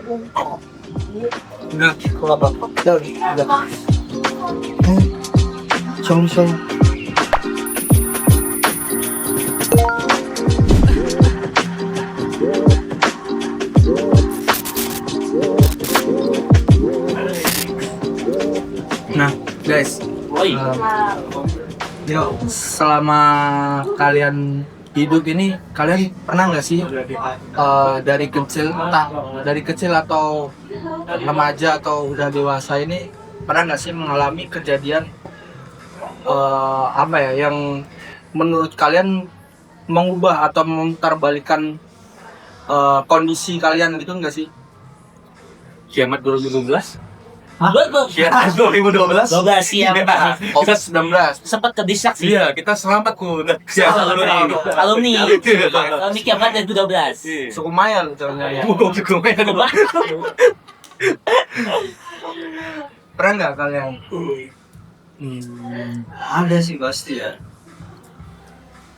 Udah, apa? Udah. Song. Nah, guys, yuk, selama kalian hidup ini, kalian pernah nggak sih dari kecil, entah dari kecil atau remaja atau udah dewasa ini, pernah nggak sih mengalami kejadian apa ya, yang menurut kalian mengubah atau memutarbalikkan kondisi kalian gitu nggak sih? Kiamat 2012? Kiamat 2012? 12 siang. COVID-19. Sempat kedesak sih. Iya, kita selamat ku. Alumni kiamat 2012. Sukumayan caranya. Pernah nggak kalian? Ada sih pasti ya.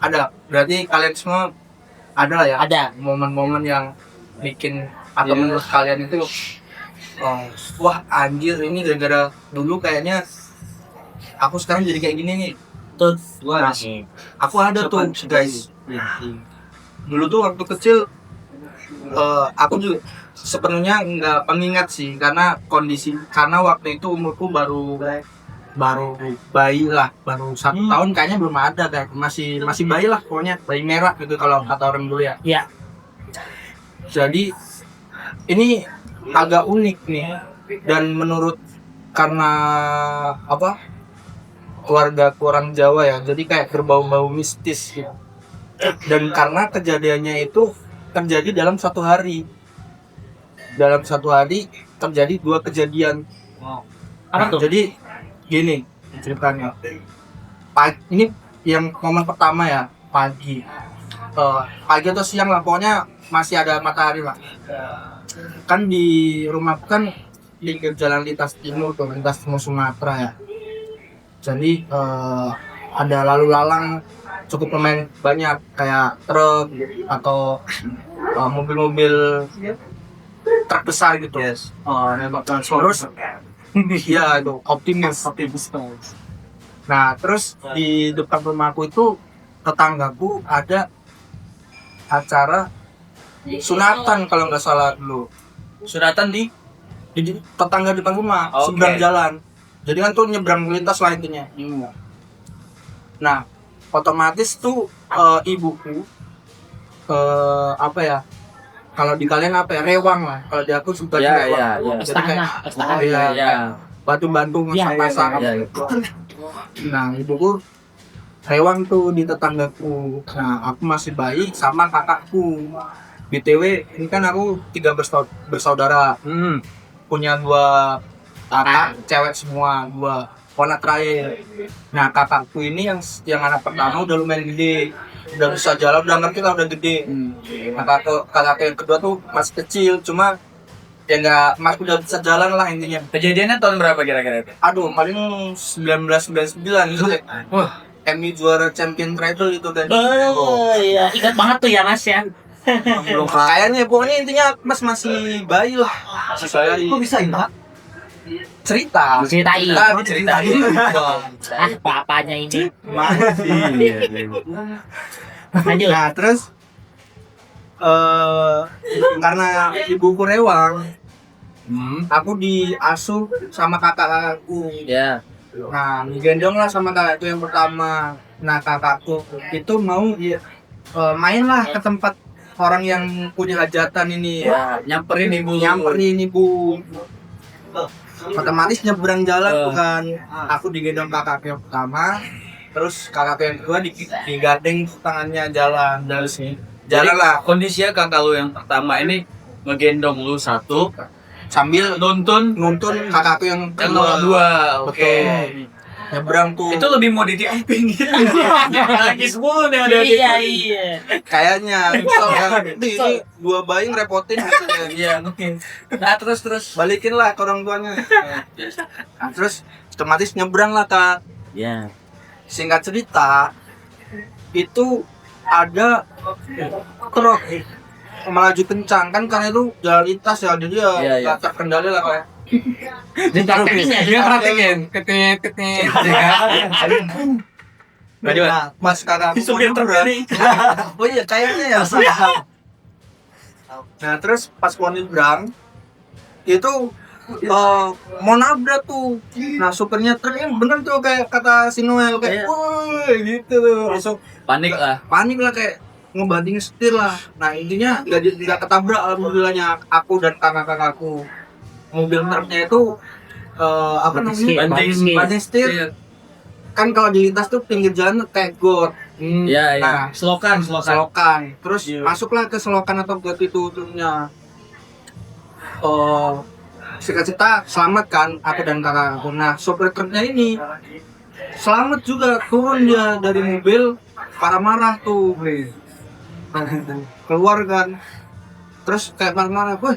Ada. Berarti kalian semua ada lah ya? Ada. Momen-momen yang bikin atau menurut kalian itu wah anjir, ini gara-gara dulu kayaknya aku sekarang jadi kayak gini nih. Tuh, Nah, aku ada tuh guys. Dulu tuh waktu kecil aku juga sepenuhnya nggak pengingat sih, karena waktu itu umurku baru bayi lah, baru 1 tahun kayaknya, belum ada kayak masih bayi lah pokoknya, bayi merah gitu kalau kata orang dulu ya. Iya. Jadi ini agak unik nih, dan menurut karena apa, keluarga orang Jawa ya, jadi kayak berbau-bau mistis gitu. Dan karena kejadiannya itu terjadi dalam satu hari terjadi 2 kejadian. Apa tuh? Jadi gini ceritanya. Ini yang momen pertama ya, pagi atau siang lah, pokoknya masih ada matahari lah. Kan di rumahku kan di jalan lintas timur Sumatera ya. Jadi ada lalu lalang cukup banyak, kayak truk atau mobil-mobil truk besar gitu. Yes. Terus ya itu optimis. Nah, terus di depan rumahku itu tetanggaku ada acara sunatan kalau nggak salah dulu. Sunatan di tetangga depan rumah, seberang jalan. Jadi kan tuh nyebrang lintas lah intinya. Nah, otomatis tuh ibuku apa ya? Kalau di kalian apa ya? Rewang lah. Kalau di aku suka rewang. Jadi kayak bantu-bantu masak-masak. Nah, ibuku rewang tuh di tetanggaku. Nah, aku masih bayi sama kakakku. BTW, ini kan aku 3 bersaudara. Punya 2 kakak, cewek semua, 2 anak terakhir. Nah, kakakku ini yang anak pertama udah lumayan gede, udah bisa jalan, udah ngerti lah, udah gede. Nah, kakak yang kedua tuh masih kecil, cuma ya masih udah bisa jalan lah intinya. Kejadiannya tahun berapa kira-kira itu? Aduh, paling 1999 gitu deh. Wah, MU juara champion treble itu kan. Oh iya, ingat banget tuh ya Mas ya. Belum kayaknya, pokoknya intinya Mas masih bayi lah. Kok bisa ingat? Ceritain. Papanya ini. Lanjut. Nah, terus karena ibuku rewang, aku diasuh sama kakakku. Ya. Nah, digendong lah sama kakakku yang pertama. Nah, kakakku itu mau main lah ke tempat orang yang punya hajatan ini. Nyamperin ibu. Otomatis nyebrang jalan bukan. Aku digendong kakakku yang pertama, terus kakakku yang kedua digandeng tangannya jalan dari sini. Jalan lah. Kondisinya kakak lu yang pertama ini ngegendong lu satu Sambil nuntun kakakku yang kedua. Oke. Nyebrang tuh. Itu lebih mau ditiping gitu. Lagi semua nih ada. Iya. Kayaknya ini 2 bayi ngerepotin gitu ya. Iya, mungkin. Nah, terus Balikin lah ke orang tuanya. Nah, terus otomatis nyebrang lah, Kak. Ya. Singkat cerita, itu ada truk melaju kencang kan karena itu jalan lintas ya jadi ya Iya, iya. nggak terkendali lah kayak Dan prakteknya dia praktekin ketet nah mas kakak Supir truk ini. oh iya kayaknya ya nah terus pas mau nyebrang itu mau nabrak tuh nah supirnya truk yang bener tuh kayak kata si Noel kayak woi gitu tuh langsung Panik lah. panik lah kayak ngebanting setir lah nah intinya nggak ketabrak alhamdulillahnya aku dan kakak-kakakku mobil truknya itu apa namanya banting setir Iya. kan kalau di lintas tuh pinggir jalan tuh kayak got Iya, iya. nah selokan. selokan terus Iya. masuklah ke selokan atau got itu truknya singkat cerita selamat kan aku dan kakakku nah sopir truknya ini selamat juga turun dia dari mobil marah-marah tuh keluar kan terus kayak marah-marah wah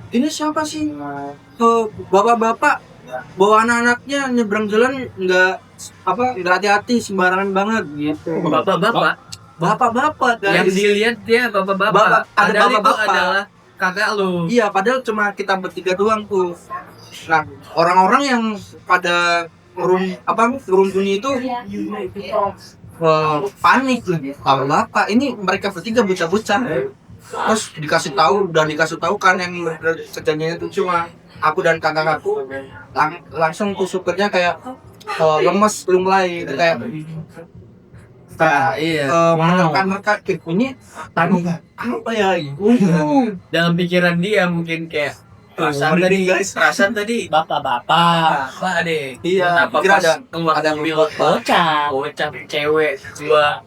ini siapa sih bapak-bapak bawa anak-anaknya nyebrang jalan nggak hati-hati sembarangan banget gitu bapak-bapak Yang dilihat dia bapak-bapak. Bapak, ada Padahal itu bapak-bapak. adalah kakak lu. iya padahal cuma kita bertiga doang tuh nah orang-orang yang pada ngerunduni itu panik kalau bapak ini mereka bertiga bocah-bocah terus dikasih tahu kan yang kejadiannya itu cuma aku dan kakakku langsung tuh supirnya kayak lemes mulai kayak Iya. menenangkan mereka ini tadi apa ya Dalam pikiran dia mungkin kayak perasaan tadi bapak-bapak deh. Iya, Kenapa kira pas ada keluar mobil Bocah. bocah cewek dua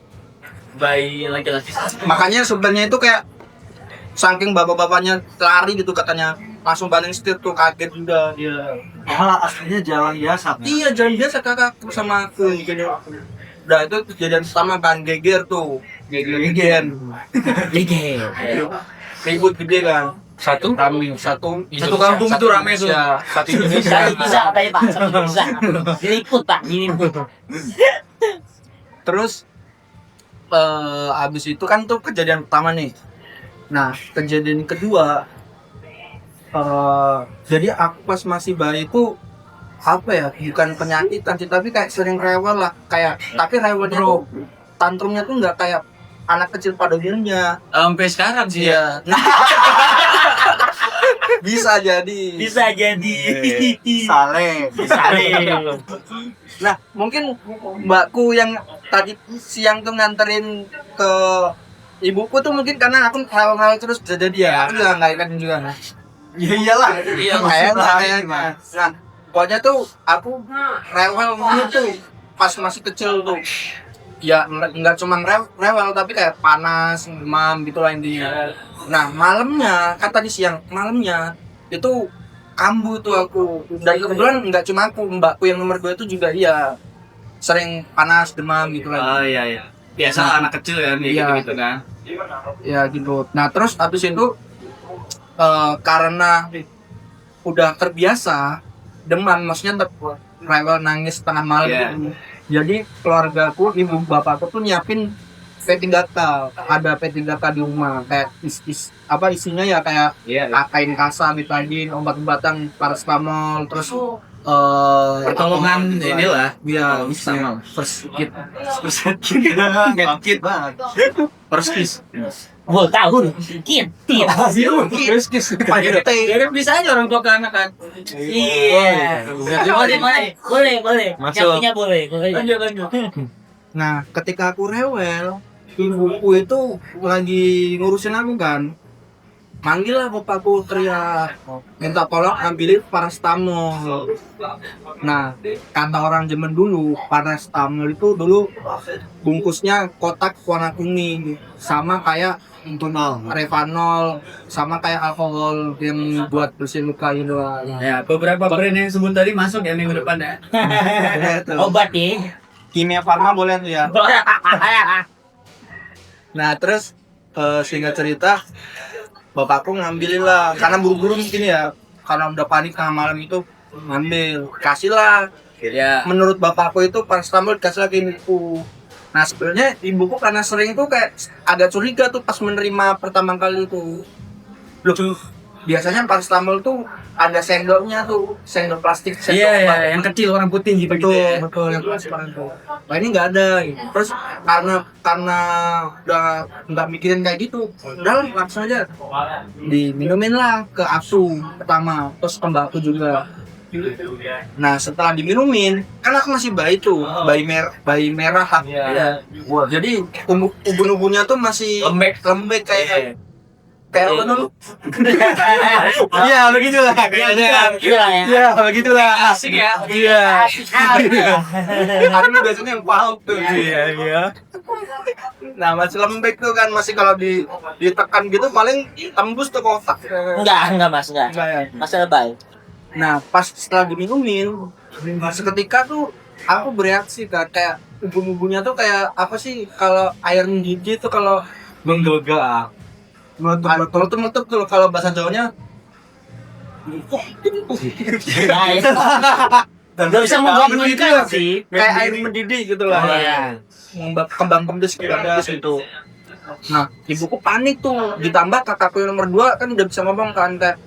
bayi laki-laki. makanya supirnya itu kayak saking bapak-bapaknya lari gitu katanya langsung banting setir tuh kaget juga dia Malah aslinya jalan biasa. iya jalan biasa kakakku sama aku gitu udah itu kejadian pertama kan geger tuh geger Gege. ribut gede kan Satu satu kampung itu rame tuh. Indonesia, satu Indonesia Bisa katanya Pak, satu bisa. Diliput Pak, diliput. terus abis itu kan tuh kejadian pertama nih nah kejadian kedua jadi aku pas masih bayi itu apa ya bukan penyakitan sih tapi kayak sering rewel lah kayak tapi rewelnya tuh tantrumnya tuh nggak kayak anak kecil pada umumnya Sampai sekarang sih ya. bisa jadi Bisa jadi. saleh nah mungkin mbakku yang tadi siang tuh nganterin ke ibuku tuh mungkin karena aku hal-hal terus bisa jadi ya aku juga nggak ikatin juga nah Ya iyalah. Iya, kayaknya nah pokoknya tuh aku rewel mulu tuh pas masih kecil tuh ya nggak cuma rewel tapi kayak panas demam gitu lah intinya nah malamnya kan tadi siang malamnya itu kambuh tuh aku dan kebetulan nggak cuma aku mbakku yang nomor 2 itu juga iya sering panas demam gitu lah Oh iya. Biasa anak kecil kan Iya. gitu kan. ya gitu nah terus habis itu karena udah terbiasa demam maksudnya rewel nangis tengah malam Iya. gitu. Jadi keluargaku ibu bapakku tuh nyiapin P3K ada P3K di rumah kayak isinya ya kayak Iya. kain kasa betadin obat-obatan paracetamol terus Pertolongan inilah. ya Sama. first kit Bangkit banget. Perskis. Gua tahu. Kit. first kit pakai T Ya kan bisa aja orang tua ke anak kan. Iya. Boleh. Masuk. Yang punya boleh. Lanjut. nah ketika aku rewel ibuku itu lagi ngurusin aku kan manggil lah bapakku teriak minta tolong ambilin paracetamol nah kata orang zaman dulu paracetamol itu dulu bungkusnya kotak warna kuning sama kayak Revanol sama kayak alkohol yang buat bersihin luka itu Ya, beberapa brand yang sebut tadi masuk ya minggu depan ya. Obat ya. Kimia Farma boleh tuh ya nah terus singkat cerita bapakku ngambilin lah karena buru-buru mungkin ya karena udah panik tengah malam itu ngambil kasih lah Ya. menurut bapakku itu paracetamol dikasih lagi ibuku Nah sebenarnya ibuku karena sering itu kayak agak curiga tuh pas menerima pertama kali itu. Loh, biasanya paracetamol tuh ada sendoknya tuh, sendok plastik, sendok Iya, obat. yang kecil warna putih gitu Betul, ya. betul yang transparan tuh. Nah ini nggak ada. Gitu. Terus karena udah nggak mikirin kayak gitu, udah langsung aja diminumin lah ke asu pertama, terus ke mbakku juga. Nah setelah diminumin, kan aku masih bayi tuh, bayi merah. Iya. Wah, jadi ubun-ubunnya tuh masih lembek kayak apa dulu? Iya begitulah kayaknya. Gila ya. Iya begitulah. Asik ya. Iya. Asik. Ada biasanya yang paham tuh. Iya. Nah masih lembek tuh kan, masih kalau ditekan gitu paling tembus tuh kotak. Enggak mas, enggak. Enggak ya. Masih lebay. Nah pas setelah diminumin, seketika tuh aku bereaksi kan, kayak ubun-ubunnya tuh kayak apa sih, kalau air mendidih tuh kalau Menggelegar. meletup tuh kalau bahasa Jawanya. Ya, itu. Gak bisa membayangkan sih. Kayak air mendidih gitu lah. Iya. Kembang kempis gitu. Nah, ibuku panik tuh. Ditambah kakakku yang nomor 2 kan udah bisa ngomong kan kayak,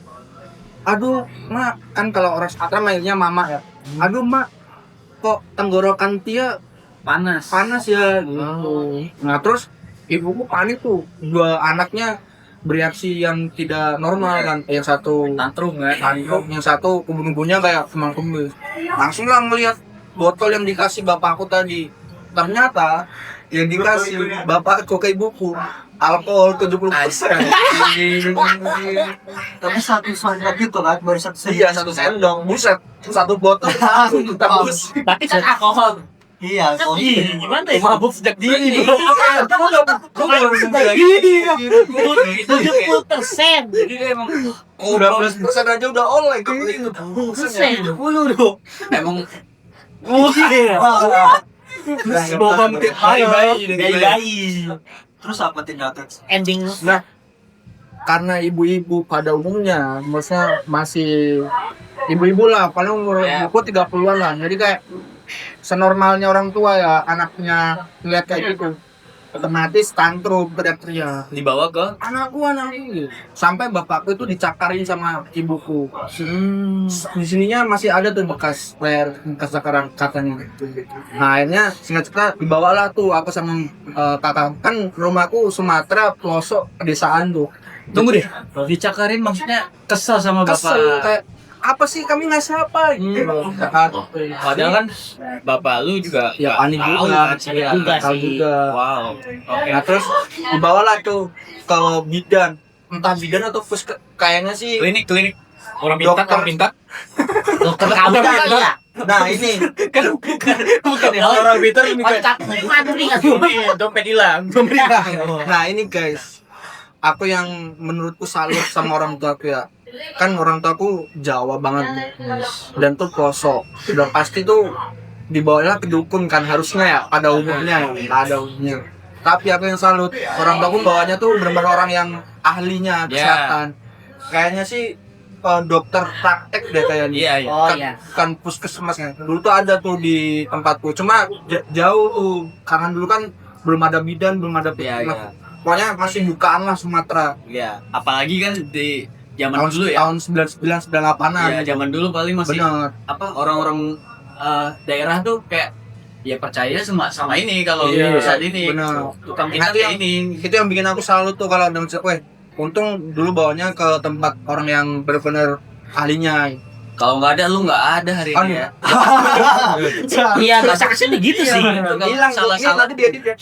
aduh, mak, kan kalau orang Sumatera mainnya mama ya. Aduh, mak, kok tenggorokan Tia Panas. panas ya gitu. Nah, terus ibuku panik tuh. Dua anaknya bereaksi yang tidak normal kan. Yang satu Tantrum kan. tanduk, yang satu ubun-ubunnya kayak kembang kempis. Langsung lah ngeliat botol yang dikasih bapakku tadi. Ternyata yang dikasih bapakku ke ibuku alkohol 70%. Tapi satu sendok gitu kan, baru satu sendok. Iya, satu sendok. Buset, satu botol tembus. Tapi kan alkohol. Iya, kok. Ih, gimana ya? Mabuk sejak dini. Iya. 70%. Jadi emang Udah 12% aja udah oleng ke itu. Buset. emang Bom bayi. Terus apa tindakan? Ending Nah, karena ibu-ibu pada umumnya, maksudnya masih ibu-ibu lah, paling umur ibuku 30-an lah. Jadi kayak senormalnya orang tua ya, anaknya ngeliat kayak gitu, otomatis tantrum, teriak-teriak. Dibawa ke Anakku gitu. Sampai bapakku itu dicakarin sama ibuku. Di sininya masih ada tuh bekas leher, bekas cakaran katanya. Nah akhirnya singkat cerita dibawalah tuh aku sama kakak, kan rumahku Sumatera pelosok pedesaan tuh. Tunggu deh. Dicakarin maksudnya kesel sama Kesel bapak. kayak apa sih, kami nggak siapa gitu. Padahal kan bapak lu juga ya panik tahu juga, kan cerita. juga tahu sih. juga. Wow. Oke. Nah terus dibawalah tuh ke bidan, entah bidan atau kayaknya sih Klinik. Orang pintar. dokter kamu kali ya. nah ini Bukan ya. Orang pintar ini kayak Otak mandiri nggak sih? dompet hilang. nah ini guys, aku yang menurutku salut sama orang tuaku ya, kan orang tuaku Jawa banget dan tuh pelosok, udah pasti tuh dibawalah ke dukun kan harusnya ya, pada umumnya tapi aku yang salut, orang tuaku bawanya tuh benar-benar orang yang ahlinya kesehatan. Kayaknya sih dokter praktek deh kayaknya. Iya. Oh iya. Kan puskesmas kan dulu tuh ada tuh di tempatku, cuma jauh tuh karena dulu kan belum ada bidan, belum ada puskesmas. Pokoknya masih bukaan lah Sumatera. Iya. Apalagi kan di zaman Tahun dulu ya. tahun 99 98-an. Iya, zaman dulu paling masih Bener. apa orang-orang daerah tuh kayak ya percaya sama ini kalau Iya, saat ini bener. tukang Nah, kita itu kayak yang- ini. Itu yang bikin aku salut tuh kalau ada weh, untung dulu bawanya ke tempat orang yang benar-benar ahlinya. Kalau nggak ada lu nggak ada hari ini ya. Iya, bahasa kesini gitu sih. Hilang Salah-salah. tadi dia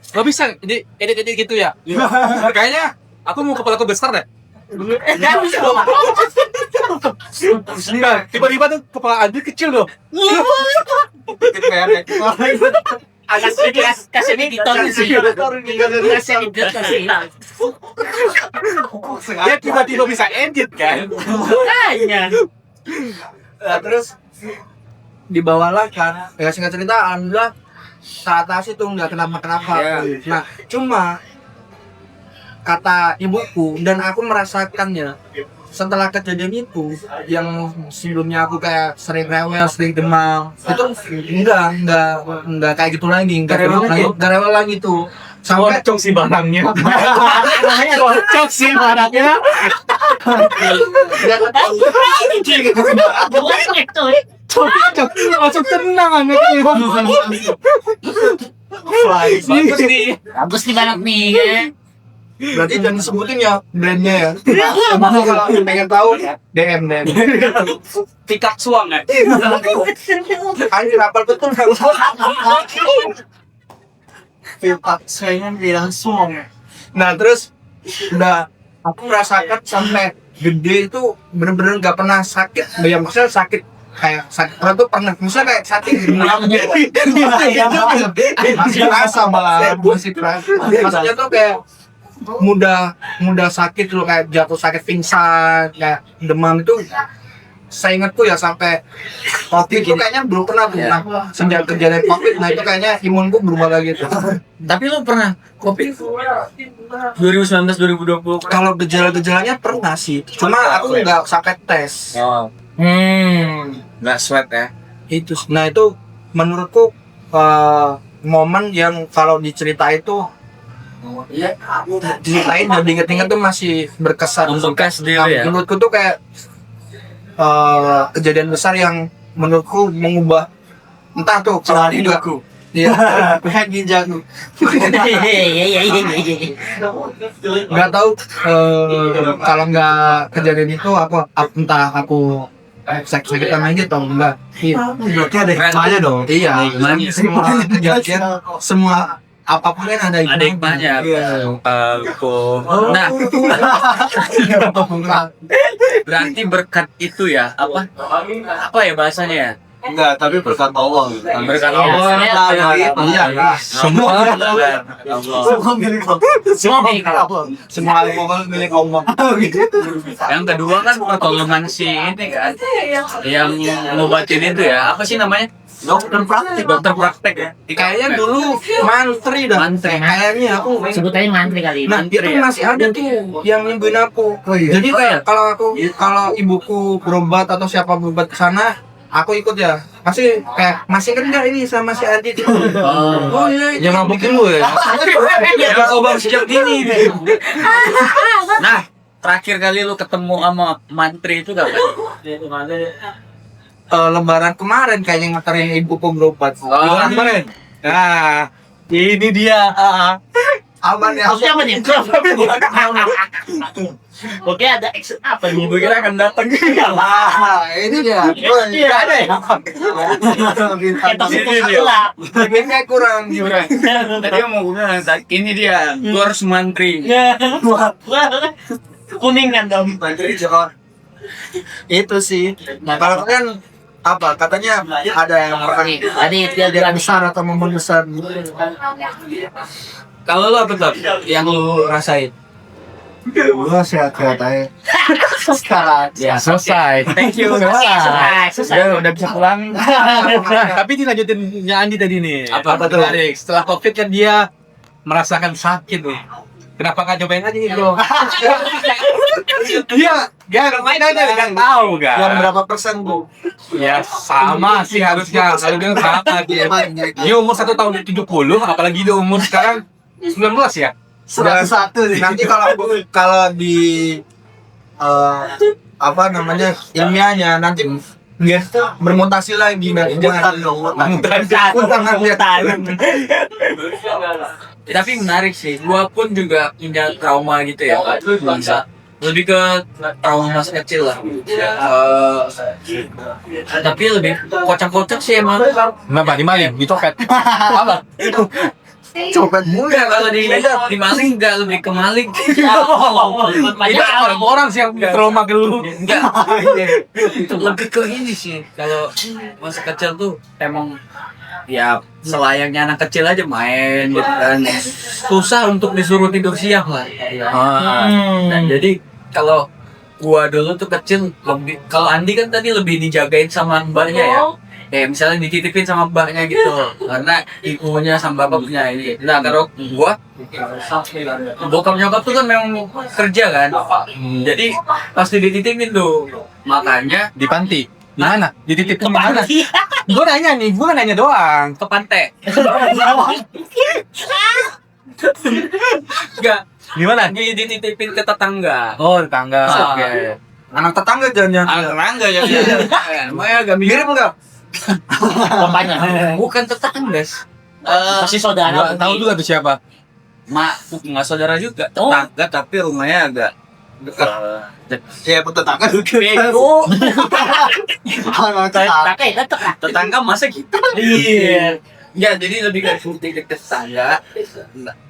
Gak bisa edit gitu ya. Kayaknya aku mau kepala aku besar deh. Enggak, tiba-tiba tuh kepala Andi kecil loh. Agak sedikit kasih editor sih. Kasih editor sih. Dia tiba-tiba bisa edit kan. Makanya. Nah, terus dibawalah kan, ya singkat cerita alhamdulillah saat itu nggak kenapa-kenapa. Nah cuma kata ibuku dan aku merasakannya, setelah kejadian itu yang sebelumnya aku kayak sering rewel, sering demam, itu enggak kayak gitu lagi, enggak rewel lagi tuh. Sampai Cocok sih barangnya. Cocok sih barangnya. Bukan itu. Cocok. Langsung tenang anaknya. Bagus nih. Bagus nih barang nih. Ya. berarti jangan sebutin ya brandnya ya. Kalau pengen tahu DM. Pikat suang ya. Anjir apal betul. Pilpak saya bilang suang. Nah terus udah aku merasakan sampai gede itu bener-bener gak pernah sakit. Ya maksudnya sakit kayak sakit perut tuh pernah, misalnya kayak sakit masih kerasa malah masih kerasa. Maksudnya tuh kayak mudah sakit loh, kayak jatuh sakit pingsan, kayak demam itu. Saya ingatku ya sampai COVID itu kayaknya belum pernah tuh. Nah, sejak kejadian COVID, nah itu kayaknya imunku berubah lagi tuh. Tapi lu pernah COVID 2019 2020? Kalau gejala-gejalanya pernah sih, cuma aku nggak sampai tes. Oh. Nggak sweat ya. Itu, nah itu menurutku momen yang kalau diceritain tuh diceritain dan diinget-inget tuh masih berkesan. Membekas dia Nah, ya. menurutku tuh kayak kejadian besar yang menurutku mengubah entah tuh Jalan hidupku. Iya. Kayak ginjalku. Nggak tahu kalau nggak kejadian itu entah aku sakit-sakitan aja atau enggak. Iya. Berarti ada hikmahnya dong. Iya. Hikmahnya. Semua kejadian, semua apapun kan ada Ada hikmahnya. Iya. Nah, berarti berkat itu ya apa ya bahasanya ya? Enggak, tapi berkat Allah. Berkat Allah. Iya. Semua Allah. Semua milik Allah. Semua milik Allah. Semua alkohol milik Allah. Yang kedua kan pertolongan si ini kan yang ngobatin itu ya, apa sih namanya? Dokter praktik. Dokter praktek ya. Kayaknya dulu mantri dah. Mantri. Kayaknya aku. Sebutannya mantri kali. Nah, itu Mantri ya? masih ada tuh yang nyembuhin aku. Jadi kayak kalau ibuku berobat atau siapa berobat ke sana, aku ikut ya. Masih kan enggak ini sama si Adit. Oh iya. Jangan bikin lu ya. Ya obat sejak dini. Nah, terakhir kali lu ketemu sama mantri itu kapan? Lebaran kemarin kayaknya nganterin ibuku berobat. Oh, Kemarin. Nah, ini dia. Aman ya. Maksudnya apa nih? Oke, ada action apa nih? gue kira akan datang. Ini dia. Iya, ada ya? Kita Ini dia. lah. Ini kayak kurang gimana? Tadi mau gue bilang, ini dia, gue harus mantri. Kuningan dong. Mantri Johor. Itu sih. Kalau kan apa katanya ada yang Tadi dia besar atau momen besar. Kalau lo apa tuh yang lu rasain? Gua sehat-sehat aja. sekarang. Ya, selesai. Thank you. Selesai. Udah bisa pulang. Tapi dilanjutin Andi tadi nih. Apa tuh? Menarik. Setelah COVID kan dia merasakan sakit nih. Kenapa nggak cobain aja nih bro? Iya, main aja kan tahu kan. Yang berapa persen bu? Ya sama sih harusnya. Harusnya sama dia. Dia umur 1 tahun 70, apalagi dia umur sekarang 19 ya. Sudah satu nih. Nanti kalau di apa namanya ilmiahnya nanti dia bermutasi lagi nanti jangan Tapi menarik sih, gua pun juga punya trauma gitu ya. Bangsa lebih ke trauma masa kecil lah. Tapi lebih kocak-kocak sih emang. Kenapa dimaling? Dicopet? Apa? copet mulu. Enggak, kalau di maling enggak, lebih ke maling. Itu orang sih yang trauma ke lu. Enggak. Lebih ke ini sih. Kalau masa kecil tuh emang ya selayaknya anak kecil aja main gitu kan. Susah untuk disuruh tidur siang lah. Nah, jadi kalau gua dulu tuh kecil lebih, kalau Andi kan tadi lebih dijagain sama mbaknya ya. misalnya dititipin sama mbaknya gitu, karena ibunya sama bapaknya ini. Nah kalau gua bokap nyokap tuh kan memang kerja kan, jadi pasti dititipin tuh, makanya Di panti. Di mana? Dititipin di mana? Gue nanya nih, gue nanya doang. ke pantai. Enggak, Di mana? dititipin ke tetangga. Oh, tetangga. Ah. Oke. Anak tetangga jangan. Anak tetangga ya. Emangnya agak Mirip enggak? Bapaknya. bukan tetangga. Masih saudara. Gak tahu juga tuh siapa. Nggak saudara juga, Oh. tetangga tapi rumahnya agak dekat. Ya, tetangga juga. Bego. Anak tetangga. Kakek tetep lah. Tetangga masa gitu? Iya. Ya, jadi lebih kayak titik tetangga.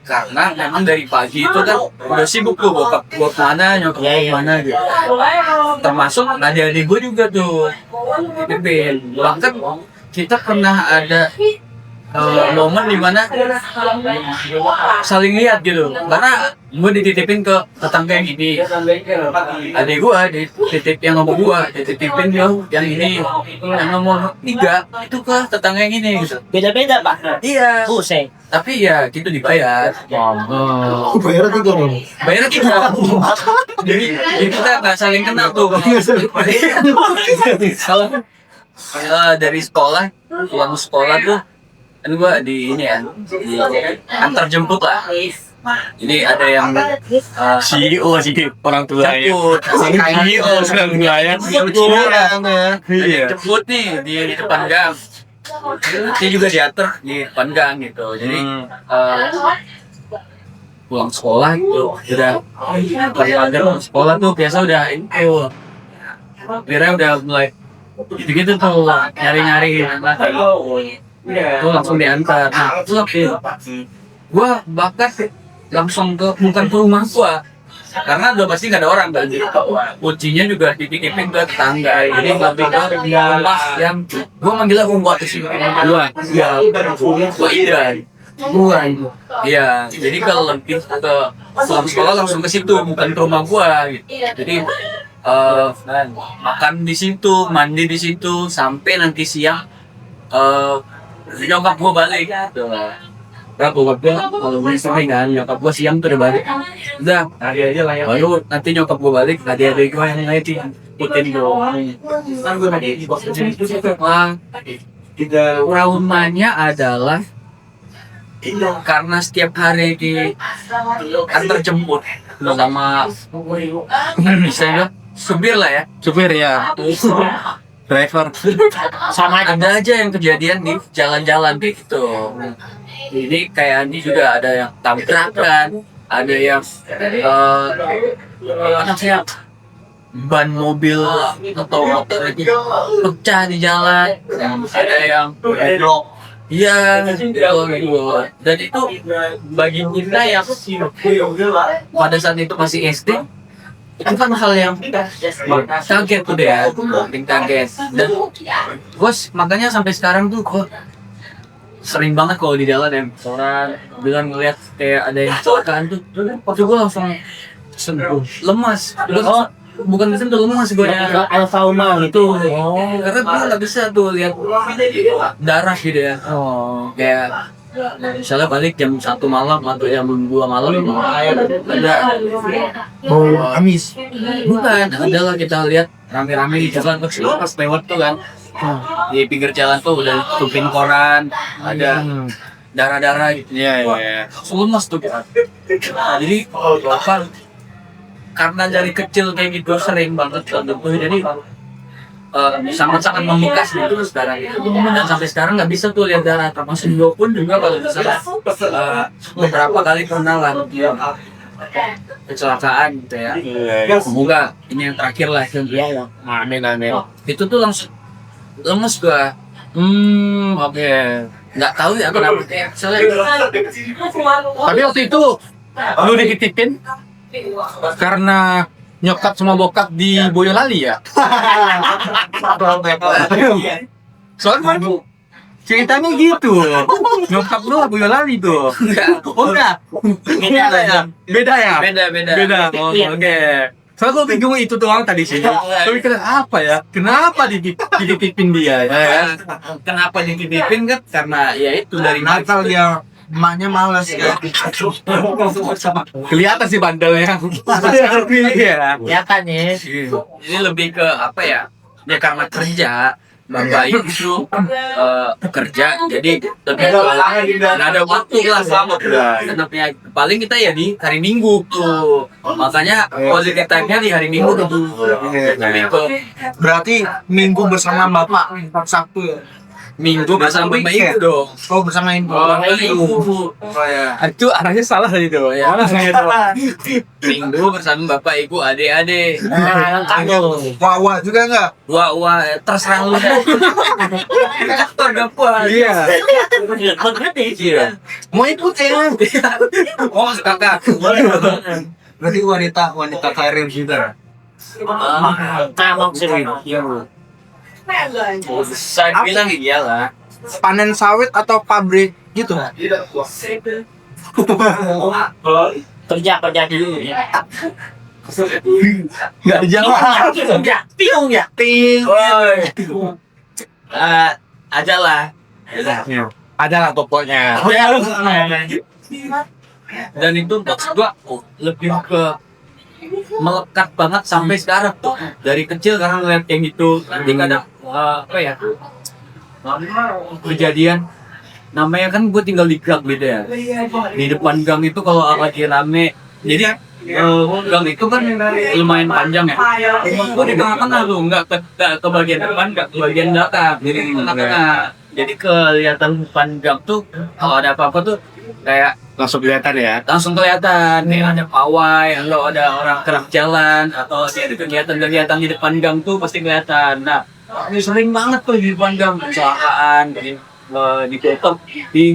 Karena memang dari pagi itu kan udah sibuk tuh bokap gua mana, nyokap Iya, gua iya. mana gitu. Termasuk adik-adik gua juga tuh. Dititipin. Bahkan kita pernah ada momen dimana saling lihat gitu, karena gue dititipin ke tetangga yang ini, adik gue dititip yang nomor 2 dititipin yang ini, yang nomor 3 itu ke tetangga yang ini gitu. Beda-beda, Pak. Iya, Pusing. tapi ya gitu dibayar. Bayar juga dong. Bayar kita. Jadi kita nggak saling kenal tuh. Kalau dari sekolah, pulang sekolah tuh kan gua di ini ya, di antar jemput lah. Jadi ada yang CEO sih orang tua ya. jemput, CEO orang tua ya. Iya. Jemput nih di depan gang. Dia juga diatur di depan gang gitu. Jadi pulang sekolah gitu udah pagar sekolah tuh biasa udah kira udah mulai gitu tuh nyari-nyari tuh langsung diantar. Nah itu gua bahkan langsung bukan ke rumah gua karena udah pasti nggak ada orang kan, kuncinya juga dititipin ke tetangga. Jadi lebih ke rumah yang gua manggilnya rumah sih gua iya. Jadi kalau lebih ke pulang sekolah langsung ke situ, bukan ke rumah gua gitu. Jadi makan di situ, mandi di situ sampai nanti siang nyokap gua balik gitu. Nah, bokap gua kalau gue sering kan, nyokap gua siang tuh udah balik. Udah, hari aja lah ya. Baru nanti nyokap gua balik, adik-adik gua yang lain ikutin gua. Kan gua tadi di bos traumanya adalah karena setiap hari di antar jemput sama misalnya supir lah ya, Supir ya. Driver. Sama aja. ada aja yang kejadian di jalan-jalan gitu. Ini kayak ini juga ada yang tabrakan, ada yang namanya ban mobil atau motor itu pecah di jalan, ada yang iya gitu. Dan itu bagi kita yang pada saat itu masih SD, itu kan hal yang kaget tuh deh ya, paling kaget. Dan gue makanya sampai sekarang tuh gue sering banget kalau di jalan ya orang bilang ngeliat kayak ada yang kecelakaan tuh gue langsung lemas. Bukan kesentuh, lemas gue ya. Ada trauma gitu. Karena gue nggak bisa tuh lihat darah gitu ya. Kayak misalnya balik jam 1 malam atau jam 2 malam ada Amis. bukan, adalah kita lihat rame-rame di jalan terus pas lewat tuh kan di pinggir jalan tuh udah tutupin koran, ada darah-darah gitu. Iya, iya. Lemas tuh kita. Jadi apa, karena dari kecil kayak gitu sering banget gitu, jadi sangat-sangat membekas gitu sekarang. Dan sampai sekarang nggak bisa tuh lihat darah. Termasuk gue pun juga kalau misalnya beberapa kali pernah lah kecelakaan gitu ya. Semoga ini yang terakhir lah. Iya, Amin, amin. Itu tuh langsung lemes gua. Oke. Nggak tahu ya kenapa kayak misalnya Tapi waktu itu lu dititipin karena nyokap sama bokap di Boyolali ya? Soalnya ceritanya gitu. Nyokap lu Boyolali tuh. enggak. Oh enggak? Beda ya? Beda ya? Beda. Beda. Oh, oke. Soalnya gue bingung itu doang tadi sih. Tapi kenapa ya? Kenapa dititipin dia ya? Kenapa dititipin kan? Karena ya itu dari Nakal dia, emaknya males ya. Kelihatan sih bandelnya. Iya. Ya kan ya. Ini lebih ke apa ya? Ya karena kerja. Bapak itu kerja, jadi lebih ke nggak ada waktu lah sama anaknya. Paling kita ya di hari Minggu tuh, makanya positive time-nya di hari Minggu tuh. Lebih ke Berarti minggu bersama bapak, Sabtu ya? Minggu bersama Bapak Ibu dong. Oh bersama ibu. Ibu. Itu arahnya salah tadi tuh ya. Minggu bersama Bapak Ibu, adik-adik. Wah juga enggak? Wah, terserah lu. Aktor gak puas. Iya. Iya. Mau ikut ya? Oh, kakak. Berarti wanita karir juga. Tamang sih. Saya bilang iyalah. Panen sawit atau pabrik gitu? Kerja dulu. Enggak dijawab. Kerja. Bingung ya. Aja lah. Ada lah pokoknya. Dan itu maksud gua lebih ke melekat banget sampai sekarang tuh. Dari kecil karena ngeliat kayak gitu. Nanti kadang apa ya? Kejadian namanya kan gue tinggal di gang gitu ya. Di depan gang itu kalau lagi rame, jadi gang itu kan lumayan panjang ya. Gue di tengah-tengah tuh, nggak ke bagian depan, nggak ke bagian belakang. Jadi di tengah-tengah. Jadi kelihatan depan gang tuh kalau ada apa-apa tuh kayak Langsung kelihatan ya. langsung kelihatan nih ada pawai, atau ada orang gerak jalan, atau ada kegiatan-kegiatan di depan gang tuh pasti kelihatan. Nah, ini sering banget tuh di depan gang kecelakaan, di kota, di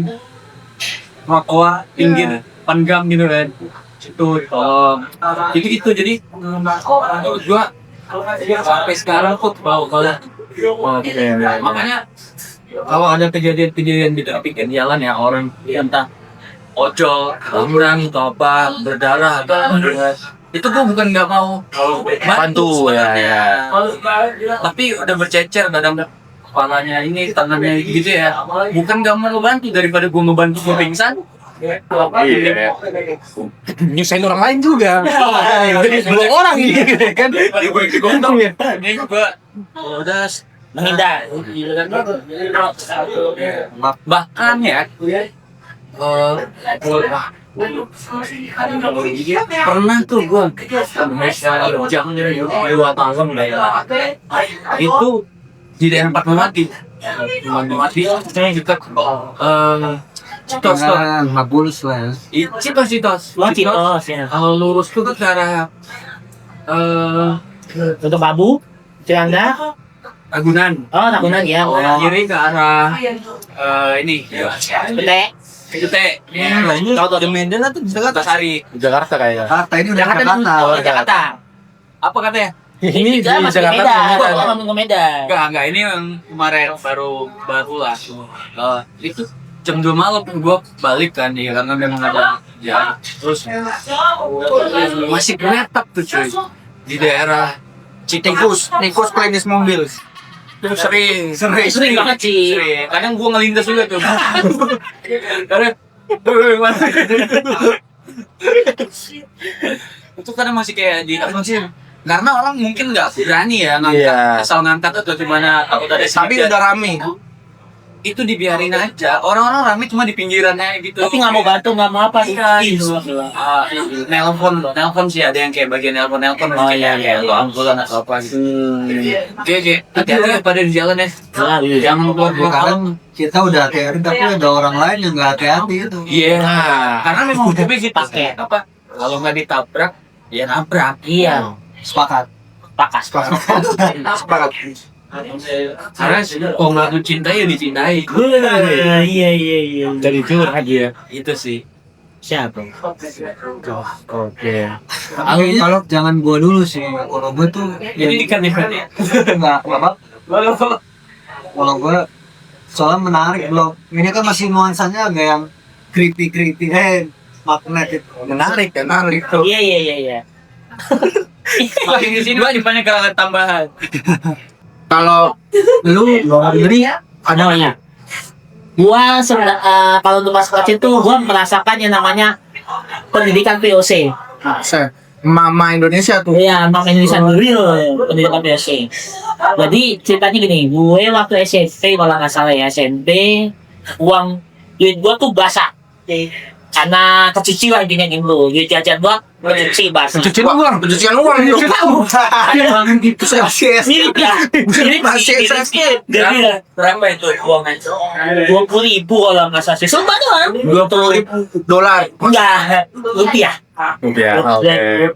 trotoar pinggir depan gang gitu kan. Situ tolong. Jadi itu jadi menurut gua sampai sekarang tuh bau banget. Makanya kalau ada kejadian-kejadian di pinggir jalan ya orang entah ojol, kurang atau apa, berdarah atau apa, itu gua bukan nggak mau bantu ya. Tapi udah bercecer kadang kepalanya ini, tangannya gitu ya. Bukan nggak mau bantu daripada gua ngebantu gua pingsan. Iya. Nyusahin orang lain juga. Belum orang ini kan. Digondong ya. Ini gua udah Menghindar. bahkan ya pernah tuh gua jangan 2 tahun lah ya. Itu di daerah Fatmawati kita Citos tuh. Mabulus lah ya. Citos. Lo Citos ya. Kalau lurus tuh ke arah Untuk Babu, Ciranda. Ragunan. Oh, Ragunan ya. Kiri ke arah ini. Pete. Pete. Tahu Di Medan atau di Jakarta? Tasari. Jakarta kayaknya. Jakarta ini udah Jakarta dulu. Jakarta. Oh, Jakarta. Apa katanya? Ini di Kita masih ke Jakarta. Medan. Oh, ngomong ke Medan. Enggak, ini yang kemarin baru lah. Itu jam 2 malam gua balik kan ya karena memang ada ya. Terus masih kelihatan tuh cuy di daerah Tikus klinis mobil. itu sering Banget sih. sering. Kadang gua ngelindas juga tuh. Karena itu kadang masih kayak di apa sih? Karena orang mungkin nggak berani ya ngangkat, Iya. asal ngangkat atau gimana takut ada Tapi sinyal. udah rame. Itu dibiarin aja. Orang-orang rame cuma di pinggirannya gitu. Tapi nggak mau bantu, nggak mau apa sih? Gitu. Nelpon sih ada yang kayak bagian nelpon Oh, iya, kayak iya. ambulan atau apa gitu. Kayak hati-hati pada di jalan ya. Iya. Jangan keluar malam. Kita udah hati-hati tapi ada orang lain yang nggak hati-hati itu. Iya. Karena memang udah begitu. Pakai. Apa? Kalau nggak ditabrak, ya nabrak. Iya. Sepakat. Pakas. Sepakat. Karena kalau nggak mencintai ya dicintai. Iya. Jadi curhat dia. Itu sih. Siapa? Oke. Kalau jangan gua dulu sih. Kalau gua tuh Jadi kan ya. nggak apa. Kalau gua soalnya menarik belum. Ini kan masih nuansanya agak yang creepy. Magnet itu. Menarik tuh. Iya. Makin di sini banyak banyak kalangan tambahan. Kalau lu sendiri ada namanya. Gua kalau untuk masuk kecil tuh gua merasakan yang namanya pendidikan POC. mama Indonesia tuh. Iya, mak Indonesia dulu pendidikan POC. Jadi ceritanya gini, gue waktu SMP kalau nggak salah ya SMP, uang duit gua tuh basah. Karena kecicilan gini gitu, duit jajan gua cuci basah. Pencucian uang itu. Jangan gitu Mirip ya, mirip jadi Berapa itu uangnya? 20.000 kalau nggak salah. Sumpah doang. $20 Enggak, rupiah. Ya,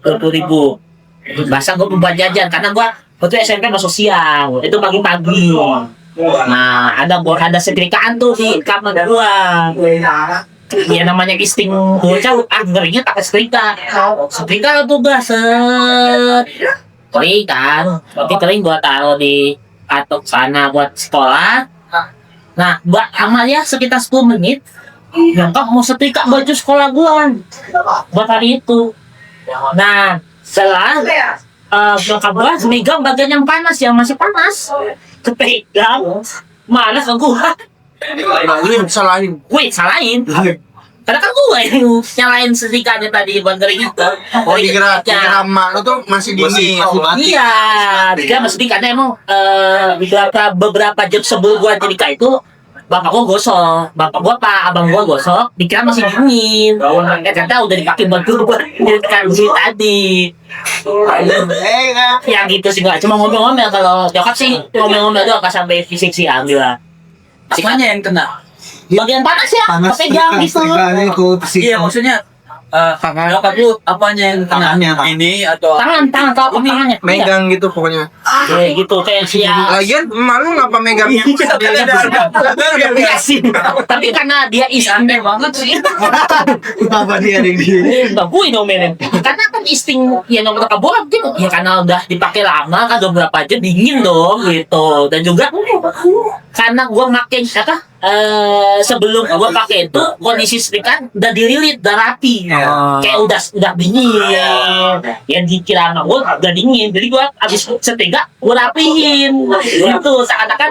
20.000. Bahasa gue buat jajan karena gue waktu SMP masuk siang, itu pagi-pagi. Nah, ada setrikaan tuh di kamar gua. Ya namanya isting bocah, ngerinya pakai setrika. Setrika tuh gas kering kan, nanti kering gua taruh di katok sana buat sekolah. Nah, buat amal ya sekitar 10 menit. Nyangka mau setrika baju sekolah gua buat hari itu. Nah, setelah nyokap gua megang bagian yang panas, yang masih panas, kepegang, malas ke gua. Lu yang salahin. Wait, salahin. Karena kan gue yang nyalain setrikanya tadi buat kering itu. Oh, dikira emak lu tuh masih dingin. Iya, dia masih karena emang beberapa jam sebelum gua setrika itu bapak gua gosok, abang gua gosok, dikira masih dingin. Ternyata udah dipakai buat kan tadi. Ya gitu sih, nggak cuma ngomel-ngomel. Kalau nyokap sih ngomel-ngomel doang, nggak sampai fisik sih alhamdulillah. Apanya yang kena? Bagian panas ya, pegang gitu. Iya, maksudnya nyokap lu apanya yang kena? Ini atau Tangan kalau tangannya. Megang gitu pokoknya. Kayak gitu, kayak siap. Lagian emak lu ngapa megang? Tapi karena dia isting banget sih. Kenapa dia ada di Gue nomelin. Karena kan isting ya nomor kabur gitu. Ya karena udah dipakai lama kan udah berapa jam dingin dong gitu. Dan juga karena gue makin sebelum gue pakai itu kondisi setrika udah dililit, udah rapi. Kayak udah dingin. Yang dikira sama gue udah dingin. Jadi gue abis setrika gue rapihin. Itu seakan-akan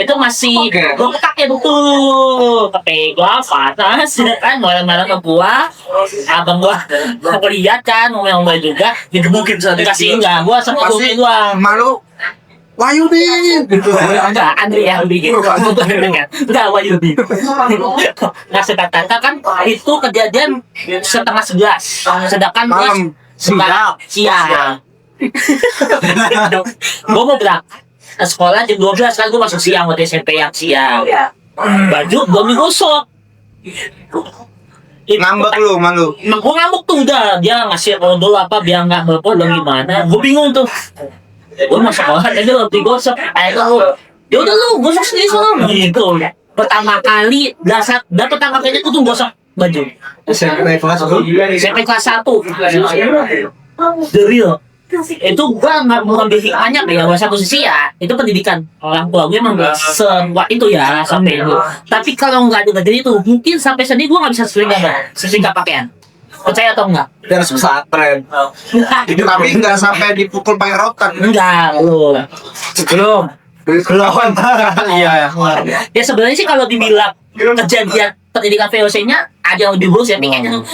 itu masih gue pakai tuh. Kepegang panas kan malam-malam ke gue. Abang gue lihat kan ngomel-ngomel juga. digebukin saat Dikasih enggak, gue sama gue doang. Malu. Wahyu nih. Enggak, Andre yang bikin. Enggak, Wahyudi. Nah, sedangkan kan itu kejadian setengah 11. Sedangkan Malam. siang. Gue mau berangkat sekolah jam 12 kan, gue masuk siang waktu SMP yang siang. Baju belum digosok. Ngambek lu, malu. Gue ngamuk tuh udah, dia ngasih dulu apa biar nggak melepuh dan gimana. Gue bingung tuh. Gue mau sekolah aja belum digosok. Akhirnya ya udah lu gosok sendiri soalnya gitu. Pertama kali pertama kali aku tuh gosok baju. SMP kelas itu? SMP kelas 1. The real. Itu gua nggak mau ambil hikmahnya ya, satu sisi ya itu pendidikan orang tua gue emang sekuat itu ya sampai itu. Tapi kalau nggak ada dari itu mungkin sampai sendiri gua nggak bisa setrika pakaian. Percaya atau enggak? Dia harus pesantren. Tapi nggak sampai dipukul pakai rotan. Enggak, belum. Iya. Ya sebenarnya sih kalau dibilang kejadian pendidikan VOC-nya ada yang lebih buruk ya kayaknya.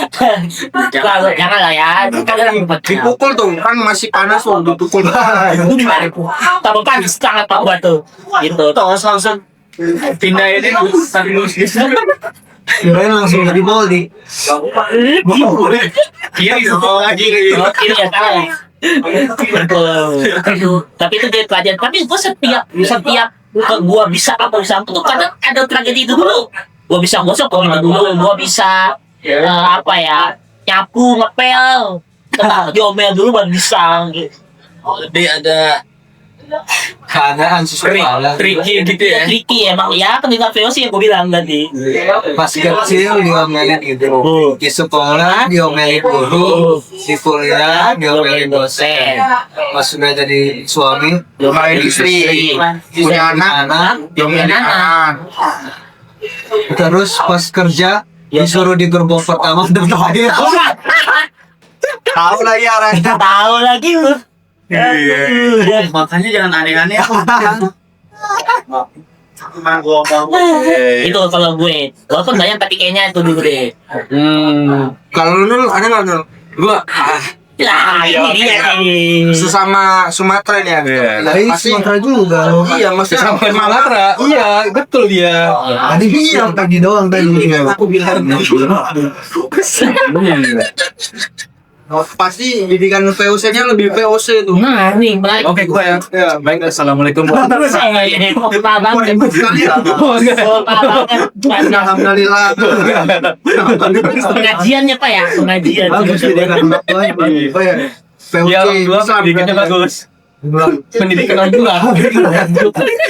Kalau jangan lah ya, kalian Dipukul tuh kan masih panas tuh dipukul. tambah panas sangat pak buat tuh. Gitu. terus langsung pindah ini Kirain langsung dari Moldi. kiri semua lagi kayak gitu. Kiri ya salah. Betul. Tapi itu jadi pelajaran. Tapi gue setiap gue bisa apa bisa tuh kadang ada tragedi itu dulu. Gue bisa gosok dulu. Gue bisa nyapu ngepel. Diomel dulu baru bisa. Gitu. Jadi ada Keadaan sesuai. tricky gitu ya. Tricky emang ya pendidikan VOC yang gue bilang tadi. Pas kecil diomelin gitu. Di sekolah diomelin guru. Di kuliah diomelin dosen. Pas sudah jadi suami Diomelin istri. Punya anak. Diomelin anak. terus pas kerja disuruh di gerbong pertama dan terakhir. Tahu lagi arahnya. Tahu lagi lu. Makanya jangan aneh-aneh. Itu kalau gue. Walaupun banyak tapi kayaknya itu dulu deh. Kalau lu ada nggak Nul? Gua Lah, ini dia nih. Sesama Sumatera nih ya. Dari Sumatera juga. Iya, maksudnya sama Sumatera. Iya, betul dia. Tadi bilang tadi doang tadi. aku bilang pasti didikan VOC-nya lebih VOC tuh. Nah, nih menarik. Oke, gua ya. Ya, baik. Assalamualamukum. Alhamdulillah. Pengajiannya Pak ya, pengajian. Bagus didikan orang tua. VOC Ya, orang tua Islam. pendidikannya bagus. Pendidikan orang tua.